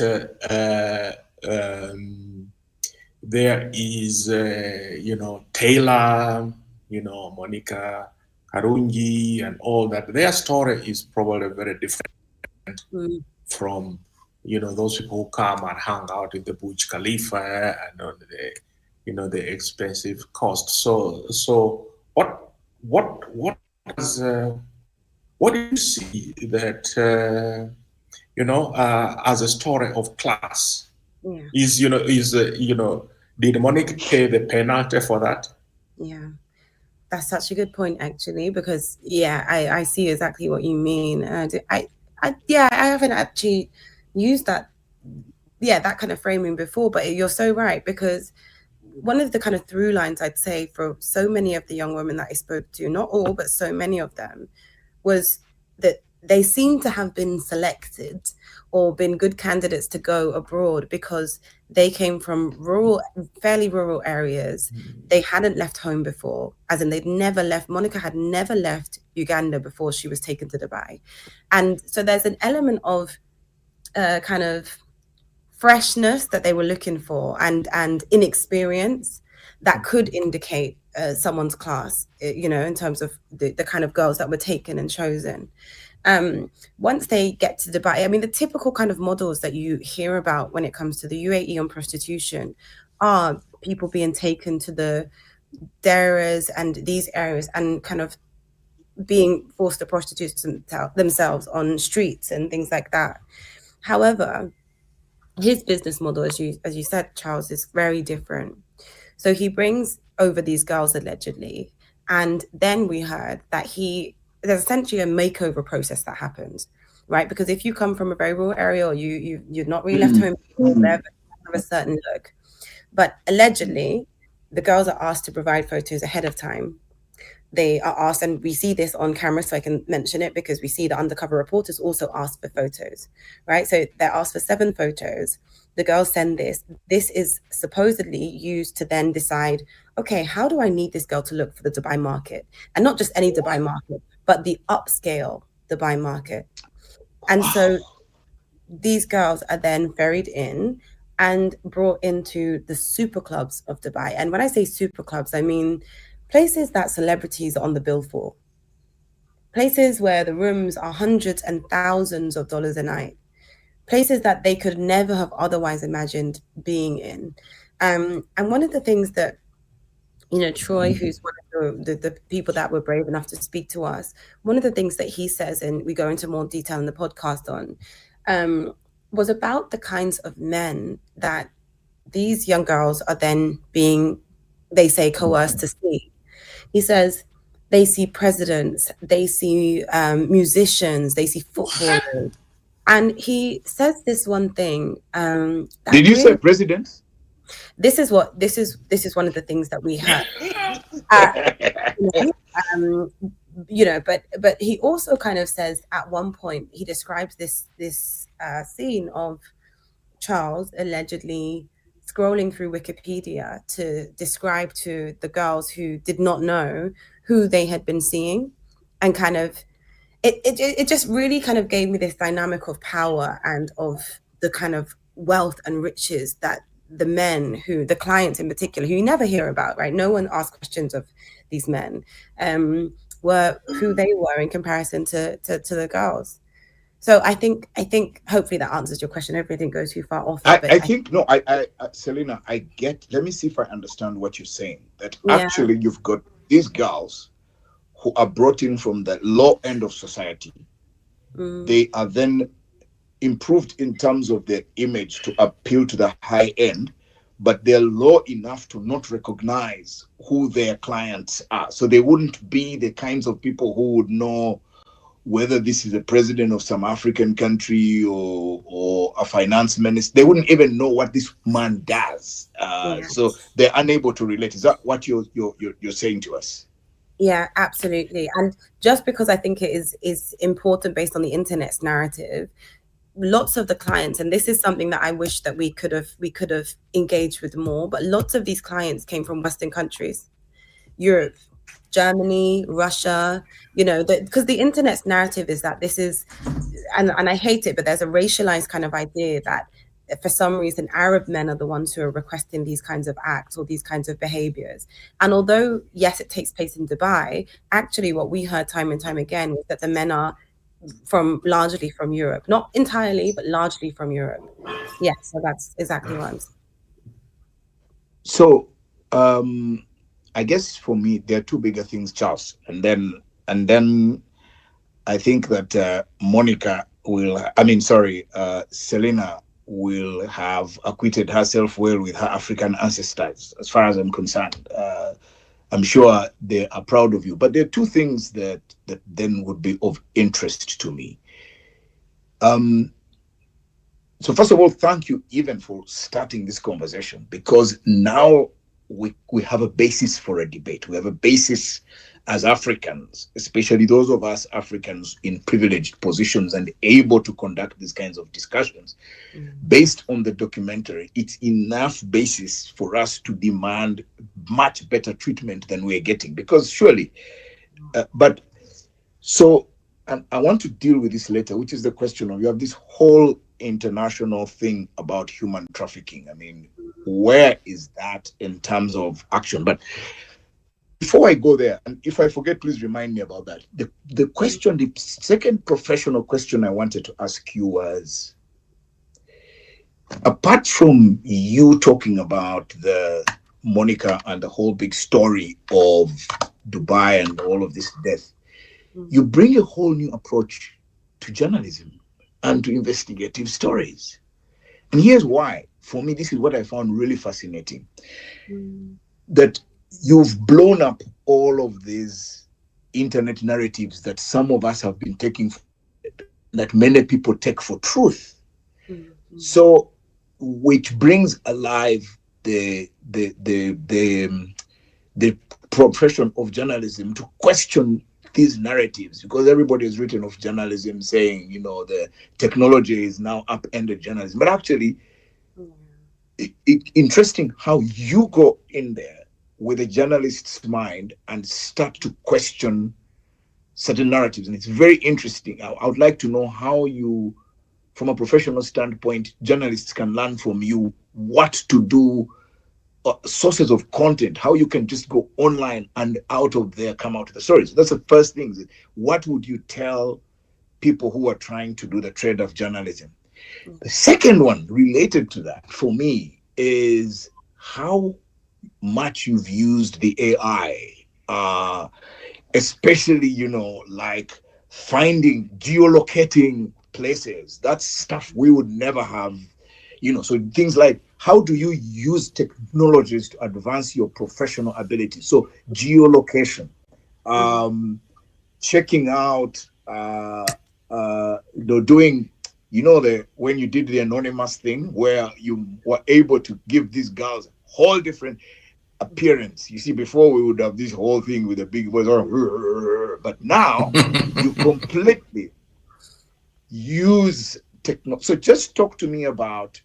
there is Taylor, Monica Karungi and all that. Their story is probably very different from those people who come and hang out in the Burj Khalifa and on the expensive cost. So what do you see that as a story of class? Did Monica pay the penalty for that? Yeah, that's such a good point, actually, because I see exactly what you mean. I haven't actually used that kind of framing before, but you're so right, because one of the kind of through lines I'd say for so many of the young women that I spoke to, not all, but so many of them, was that they seem to have been selected or been good candidates to go abroad because they came from fairly rural areas. They hadn't left home before, as in they'd never left. Monica had never left Uganda before she was taken to Dubai. And so there's an element of kind of freshness that they were looking for and inexperience that could indicate someone's class, in terms of the kind of girls that were taken and chosen. Once they get to Dubai, I mean, the typical kind of models that you hear about when it comes to the UAE on prostitution are people being taken to the dairas and these areas and kind of being forced to prostitute themselves on streets and things like that. However, his business model, as you said, Charles, is very different. So he brings over these girls allegedly, and then we heard that there's essentially a makeover process that happens, right? Because if you come from a very rural area or you're not really left home, you have a certain look. But allegedly, the girls are asked to provide photos ahead of time. They are asked, and we see this on camera, so I can mention it because we see the undercover reporters also ask for photos, right? So they're asked for 7 photos. The girls send this. This is supposedly used to then decide, okay, how do I need this girl to look for the Dubai market? And not just any Dubai market, but the upscale Dubai market. And so these girls are then ferried in and brought into the super clubs of Dubai. And when I say super clubs, I mean places that celebrities are on the bill for. Places where the rooms are hundreds and thousands of dollars a night. Places that they could never have otherwise imagined being in. And one of the things that, Troy, who's one of the people that were brave enough to speak to us, one of the things that he says, and we go into more detail in the podcast on, was about the kinds of men that these young girls are then being, they say, coerced to see. He says they see presidents, they see musicians, they see footballers. And he says this one thing. Did you say presidents? This is one of the things that we heard. but he also kind of says at one point, he describes this scene of Charles allegedly scrolling through Wikipedia to describe to the girls who did not know who they had been seeing, and kind of it just really kind of gave me this dynamic of power and of the kind of wealth and riches that the men, who the clients in particular, who you never hear about, right? No one asks questions of these men, were who they were in comparison to the girls. So I think hopefully that answers your question. Hopefully I didn't go too far off. I think Selena, I get. Let me see if I understand what you're saying. That actually you've got these girls who are brought in from the low end of society. They are then improved in terms of their image to appeal to the high end, but they're low enough to not recognize who their clients are. So they wouldn't be the kinds of people who would know whether this is a president of some African country or a finance minister. They wouldn't even know what this man does. So they're unable to relate. Is that what you're saying to us? Yeah, absolutely. And just because I think it is important based on the internet's narrative, lots of the clients, and this is something that I wish that we could have engaged with more, but lots of these clients came from Western countries, Europe, Germany, Russia, because the internet's narrative is that this is, and I hate it, but there's a racialized kind of idea that for some reason Arab men are the ones who are requesting these kinds of acts or these kinds of behaviors. And although, yes, it takes place in Dubai, actually what we heard time and time again was that the men are largely from Europe, not entirely, but largely from Europe. Yes, so that's exactly what I'm saying. So I guess for me there are two bigger things, Charles, and then I think that Selena will have acquitted herself well with her African ancestors, as far as I'm concerned. I'm sure they are proud of you. But there are two things that then would be of interest to me. So first of all, thank you even for starting this conversation, because now we have a basis for a debate. We have a basis as Africans, especially those of us Africans in privileged positions and able to conduct these kinds of discussions. Based on the documentary, it's enough basis for us to demand much better treatment than we're getting, because surely, and I want to deal with this later, which is the question of, you have this whole international thing about human trafficking. I mean, where is that in terms of action? But before I go there, and if I forget, please remind me about that. The second professional question I wanted to ask you was, apart from you talking about the Monica and the whole big story of Dubai and all of this death, you bring a whole new approach to journalism and to investigative stories. And here's why. For me, this is what I found really fascinating. That you've blown up all of these internet narratives that some of us have been taking, that many people take for truth. So, which brings alive the profession of journalism to question these narratives, because everybody has written of journalism saying, the technology is now upended journalism. But actually, interesting how you go in there with a journalist's mind and start to question certain narratives. And it's very interesting. I would like to know how you, from a professional standpoint, journalists can learn from you what to do, sources of content, how you can just go online and out of there come out with the stories. So that's the first thing. What would you tell people who are trying to do the trade of journalism? The second one related to that for me is how much you've used the AI, especially, like finding, geolocating places. That's stuff we would never have, so things like, how do you use technologies to advance your professional ability? So geolocation, checking out, doing, when you did the anonymous thing where you were able to give these girls whole different, appearance. You see, before we would have this whole thing with a big voice, but now you completely use technology. So just talk to me about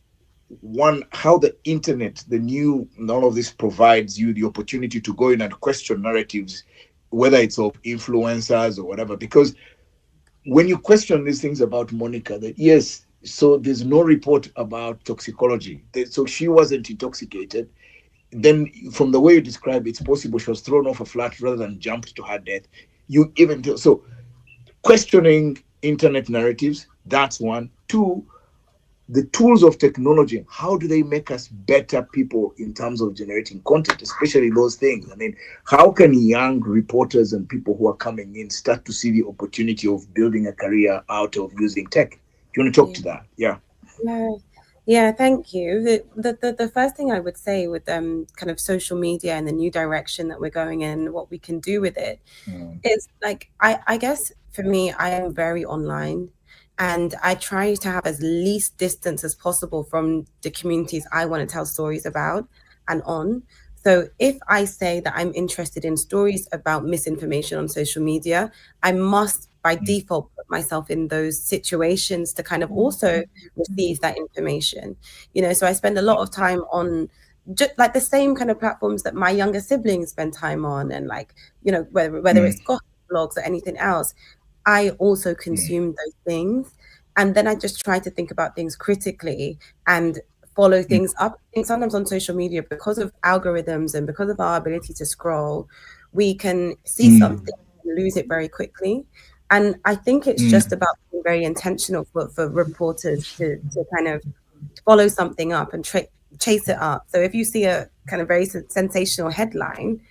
one, how the internet, the new, all of this provides you the opportunity to go in and question narratives, whether it's of influencers or whatever, because when you question these things about Monica, that yes, so there's no report about toxicology, so she wasn't intoxicated, then from the way you describe it, it's possible she was thrown off a flat rather than jumped to her death. You even so questioning internet narratives, that's one. Two, the tools of technology, how do they make us better people in terms of generating content, especially those things? I mean, how can young reporters and people who are coming in start to see the opportunity of building a career out of using tech? Do you want to talk to that? Yeah. Yeah, thank you. The first thing I would say with kind of social media and the new direction that we're going in, what we can do with it is like, I guess for me, I am very online. And I try to have as least distance as possible from the communities I want to tell stories about and on. So if I say that I'm interested in stories about misinformation on social media, I must by default put myself in those situations to kind of also receive that information. You know, so I spend a lot of time on just like the same kind of platforms that my younger siblings spend time on, and like, you know, whether it's gossip blogs or anything else, I also consume those things. And then I just try to think about things critically and follow things up. I think sometimes on social media, because of algorithms and because of our ability to scroll, we can see something and lose it very quickly. And I think it's just about being very intentional for reporters to kind of follow something up and chase it up. So if you see a kind of very sensational headline,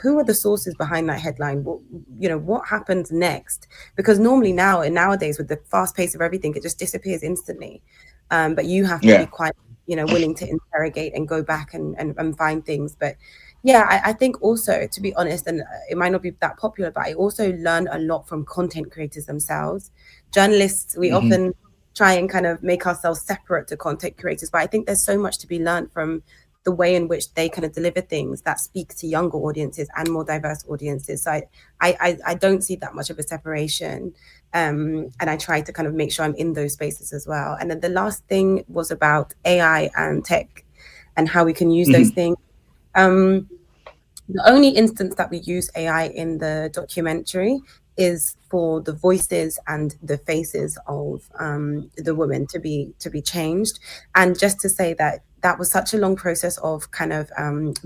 who are the sources behind that headline? What happens next? Because normally nowadays with the fast pace of everything, it just disappears instantly. But you have to be quite, willing to interrogate and go back and find things. But yeah, I think also, to be honest, and it might not be that popular, but I also learn a lot from content creators themselves. Journalists, we often try and kind of make ourselves separate to content creators, but I think there's so much to be learned from the way in which they kind of deliver things that speak to younger audiences and more diverse audiences. So I don't see that much of a separation. And I try to kind of make sure I'm in those spaces as well. And then the last thing was about AI and tech and how we can use those things. The only instance that we use AI in the documentary is for the voices and the faces of the women to be changed. And just to say that was such a long process of kind of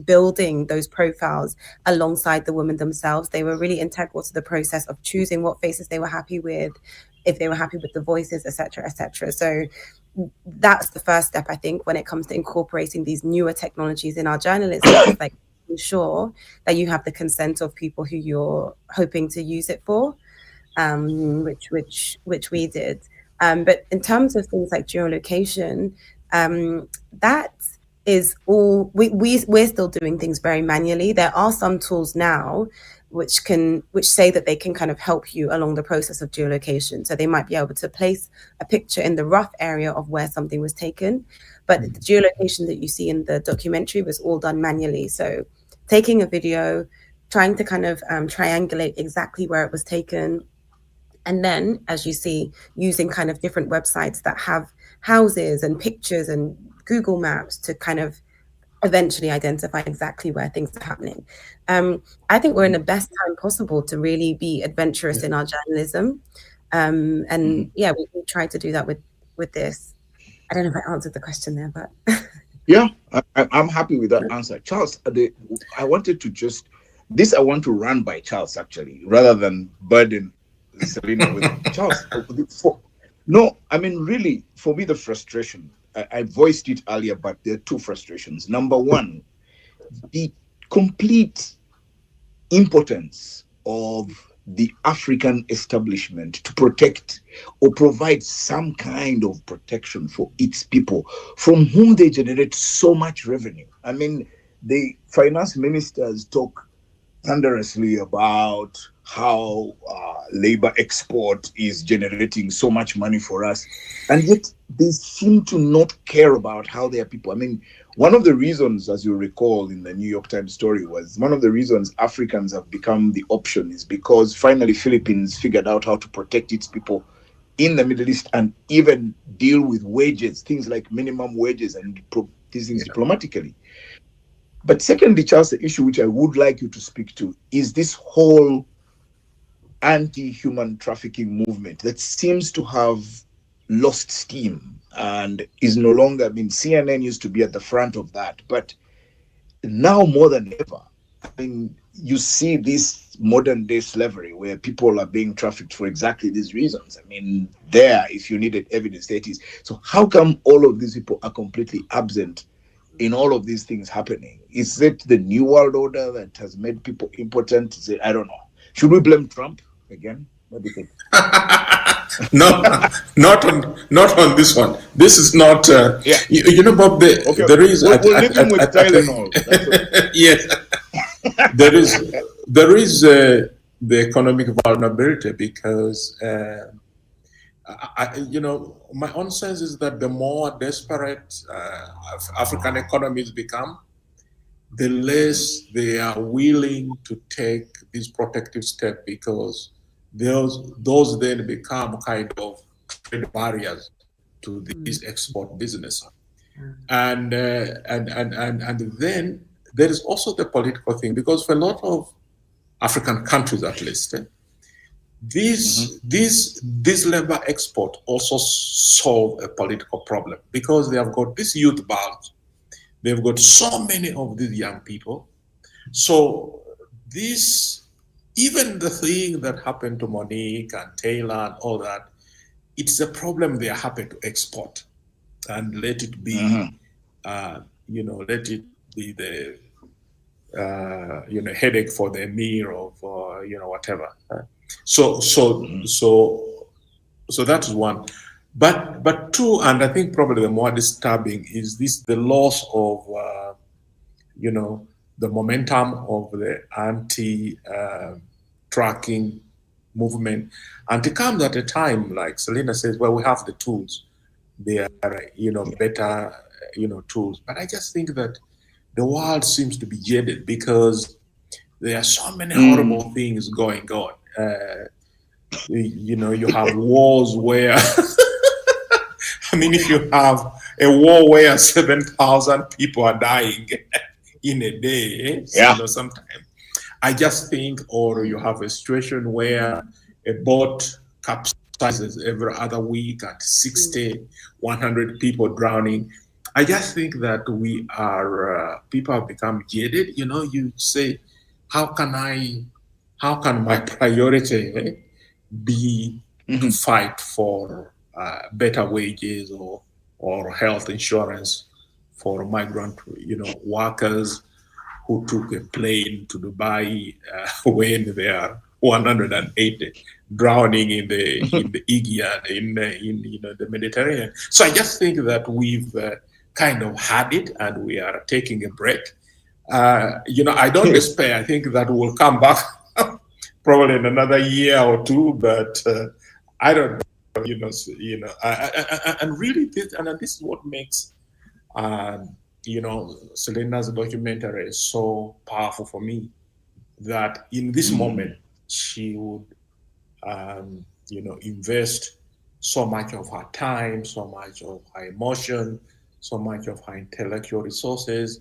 building those profiles alongside the women themselves. They were really integral to the process of choosing what faces they were happy with, if they were happy with the voices, et cetera, et cetera. So that's the first step, I think, when it comes to incorporating these newer technologies in our journalism, like ensure that you have the consent of people who you're hoping to use it for, which we did. But in terms of things like geolocation, that is all we're still doing things very manually. There are some tools now which say that they can kind of help you along the process of geolocation. So they might be able to place a picture in the rough area of where something was taken, but the geolocation that you see in the documentary was all done manually. So taking a video, trying to kind of triangulate exactly where it was taken, and then, as you see, using kind of different websites that have houses and pictures and Google Maps to kind of eventually identify exactly where things are happening. I think we're in the best time possible to really be adventurous in our journalism. And yeah, we try to do that with this. I don't know if I answered the question there, but. Yeah, I'm happy with that answer. Charles, I wanted to I want to run by Charles, actually, rather than burden Selina with it. Charles, no, I mean, really, for me, the frustration, I voiced it earlier, but there are two frustrations. Number one, the complete impotence of the African establishment to protect or provide some kind of protection for its people, from whom they generate so much revenue. I mean, the finance ministers talk thunderously about how labor export is generating so much money for us, and yet they seem to not care about how their people. I mean, one of the reasons, as you recall in the New York Times story, was one of the reasons Africans have become the option is because finally Philippines figured out how to protect its people in the Middle East and even deal with wages, things like minimum wages and these things diplomatically. But secondly, Charles, the issue which I would like you to speak to is this whole anti-human trafficking movement that seems to have lost steam and is no longer, I mean, CNN used to be at the front of that, but now more than ever, I mean, you see this modern day slavery where people are being trafficked for exactly these reasons. I mean, if you needed evidence, there it is. So how come all of these people are completely absent in all of these things happening? Is it the New World Order that has made people impotent? I don't know. Should we blame Trump again? What do you think? No, not on this one. This is not. You know, Bob. There is. We'll leave him with Tylenol. Yes, there is the economic vulnerability because you know, my own sense is that the more desperate African economies become, the less they are willing to take this protective step, because those then become kind of trade barriers to this export business. And then there is also the political thing, because for a lot of African countries, at least, this labor export also solve a political problem, because they have got this youth bulge. They've got so many of these young people. So this, even the thing that happened to Monique and Taylor and all that, it's a problem they are happy to export and let it be, you know, let it be the, you know, headache for the emir of, you know, whatever. So that is one. But two, and I think probably the more disturbing is the loss of, you know, the momentum of the anti-tracking movement. And it comes at a time, like Selina says, well, we have the tools. They are, you know, better, you know, tools. But I just think that the world seems to be jaded because there are so many horrible things going on. You know, you have wars where, I mean, if you have a war where 7,000 people are dying in a day, you know, sometimes, I just think, or you have a situation where a boat capsizes every other week at 60, 100 people drowning. I just think that we are, people have become jaded. You know, you say, how can my priority be to fight for better wages or health insurance for migrant, you know, workers who took a plane to Dubai when they are 180 drowning in the Aegean, in you know, the Mediterranean. So I just think that we've kind of had it and we are taking a break. You know, I don't despair. I think that we'll come back probably in another year or two, but I don't know. You know, and really, this is what makes, you know, Selina's documentary so powerful for me. That in this moment, she would, you know, invest so much of her time, so much of her emotion, so much of her intellectual resources,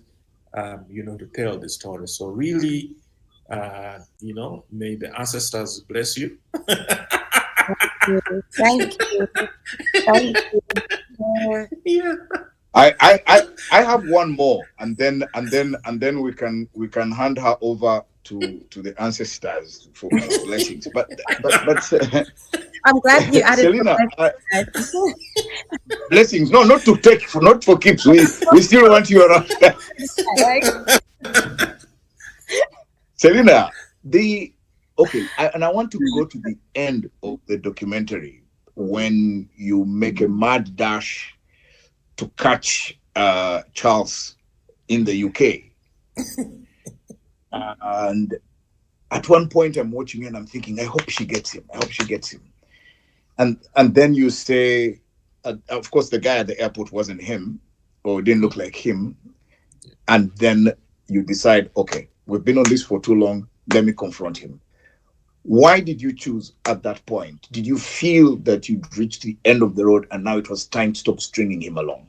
you know, to tell the story. So really, you know, may the ancestors bless you. Thank you. Thank you. Yeah. I have one more, and then we can hand her over to the ancestors for blessings. But I'm glad you added Selina, blessings. No, not for keeps. We still want you around. Selina, I want to go to the end of the documentary when you make a mad dash to catch Charles in the UK. And at one point I'm watching and I'm thinking, I hope she gets him. I hope she gets him. And then you say, of course, the guy at the airport wasn't him, or didn't look like him. And then you decide, okay, we've been on this for too long. Let me confront him. Why did you choose at that point? Did you feel that you'd reached the end of the road and now it was time to stop stringing him along?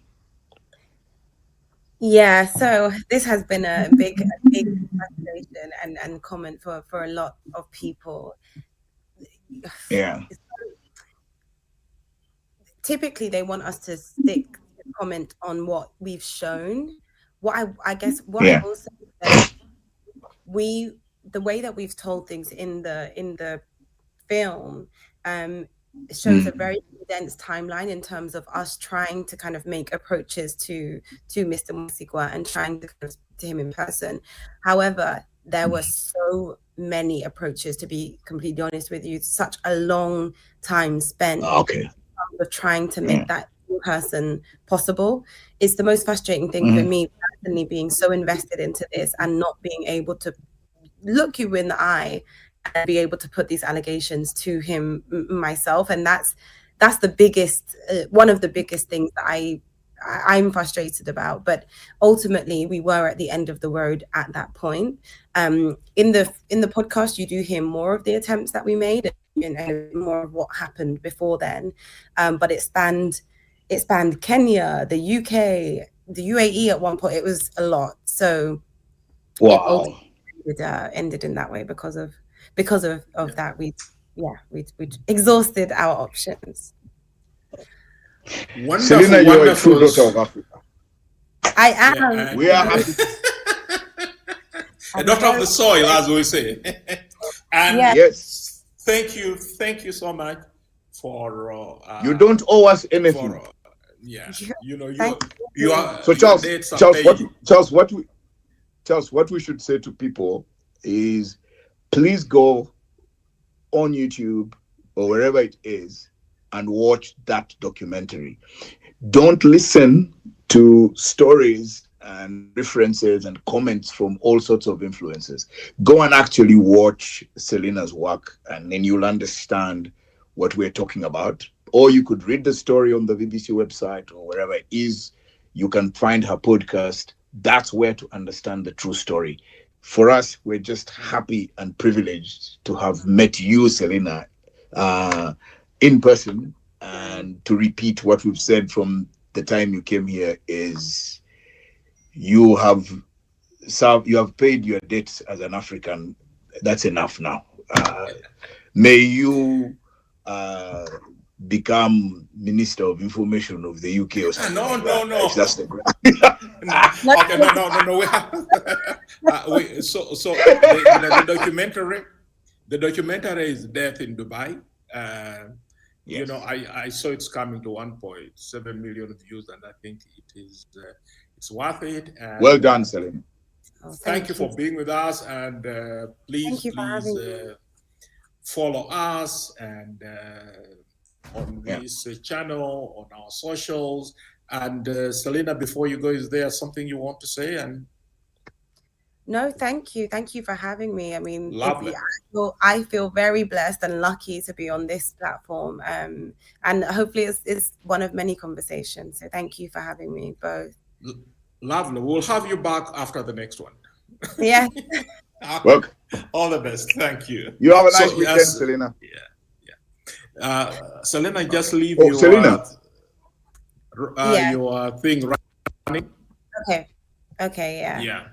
Yeah, so this has been a big frustration and comment for a lot of people. Yeah. Typically, they want us to stick to comment on what we've shown. What I guess what I will say is that the way that we've told things in the film shows a very condensed timeline in terms of us trying to kind of make approaches to Mr. Mwesigwa and trying to kind of speak to him in person. However, there were so many approaches, to be completely honest with you, such a long time spent of trying to make that in person possible. It's the most frustrating thing for me, personally, being so invested into this and not being able to look you in the eye and be able to put these allegations to him myself. And that's the biggest, one of the biggest things that I'm frustrated about. But ultimately, we were at the end of the road at that point. In the podcast, you do hear more of the attempts that we made and more of what happened before then. But it spanned Kenya, the UK, the UAE at one point. It was a lot. So it ended in that way because of that. We exhausted our options. Selina, you're a true daughter of Africa. I am. Yeah, we are happy. A daughter of the soil, as we say. And yes, thank you so much for. You don't owe us anything. You are. So Charles, what we should say to people is, please go on YouTube or wherever it is and watch that documentary. Don't listen to stories and references and comments from all sorts of influencers. Go and actually watch Selina's work, and then you'll understand what we're talking about. Or you could read the story on the BBC website or wherever it is. You can find her podcast. That's where to understand the true story. For us, we're just happy and privileged to have met you, Selina, in person. And to repeat what we've said from the time you came here is you have paid your debts as an African. That's enough now. May you become Minister of Information of the UK or something. No. That's the Okay, no. We have, the documentary is Death in Dubai. Yes. You know, I saw it's coming to 1.7 million views, and I think it's worth it. And well done, Selina. Thank you for being with us, and please follow us and on this channel, on our socials. And Selina, before you go, is there something you want to say? And no, thank you for having me. I mean, lovely. I feel very blessed and lucky to be on this platform, and hopefully it's one of many conversations. So thank you for having me both. Lovely. We'll have you back after the next one. Yeah. Well, all the best. Thank you. You have a nice weekend, Selina. Yeah. Selina, just leave your thing running. Okay. Yeah. Yeah.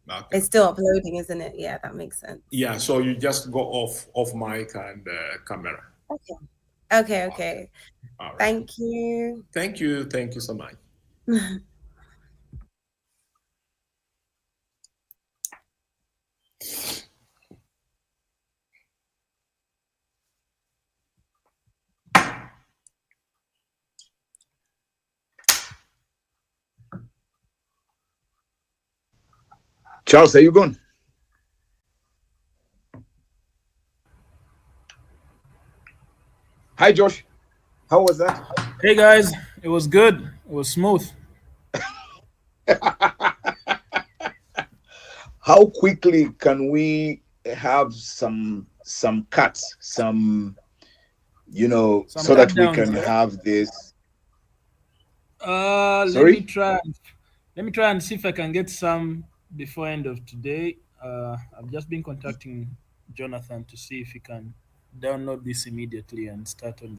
Okay. It's still uploading, isn't it? Yeah, that makes sense. Yeah. So you just go off mic and camera. Okay. All right. Thank you. Thank you so much. Charles, are you gone? Hi, Josh. How was that? Hey, guys. It was good. It was smooth. How quickly can we have some cuts, some Some so that we cut can downs, have this. Let Sorry? me try. Let me try and see if I can get some before end of today. I've just been contacting Jonathan to see if he can download this immediately and start on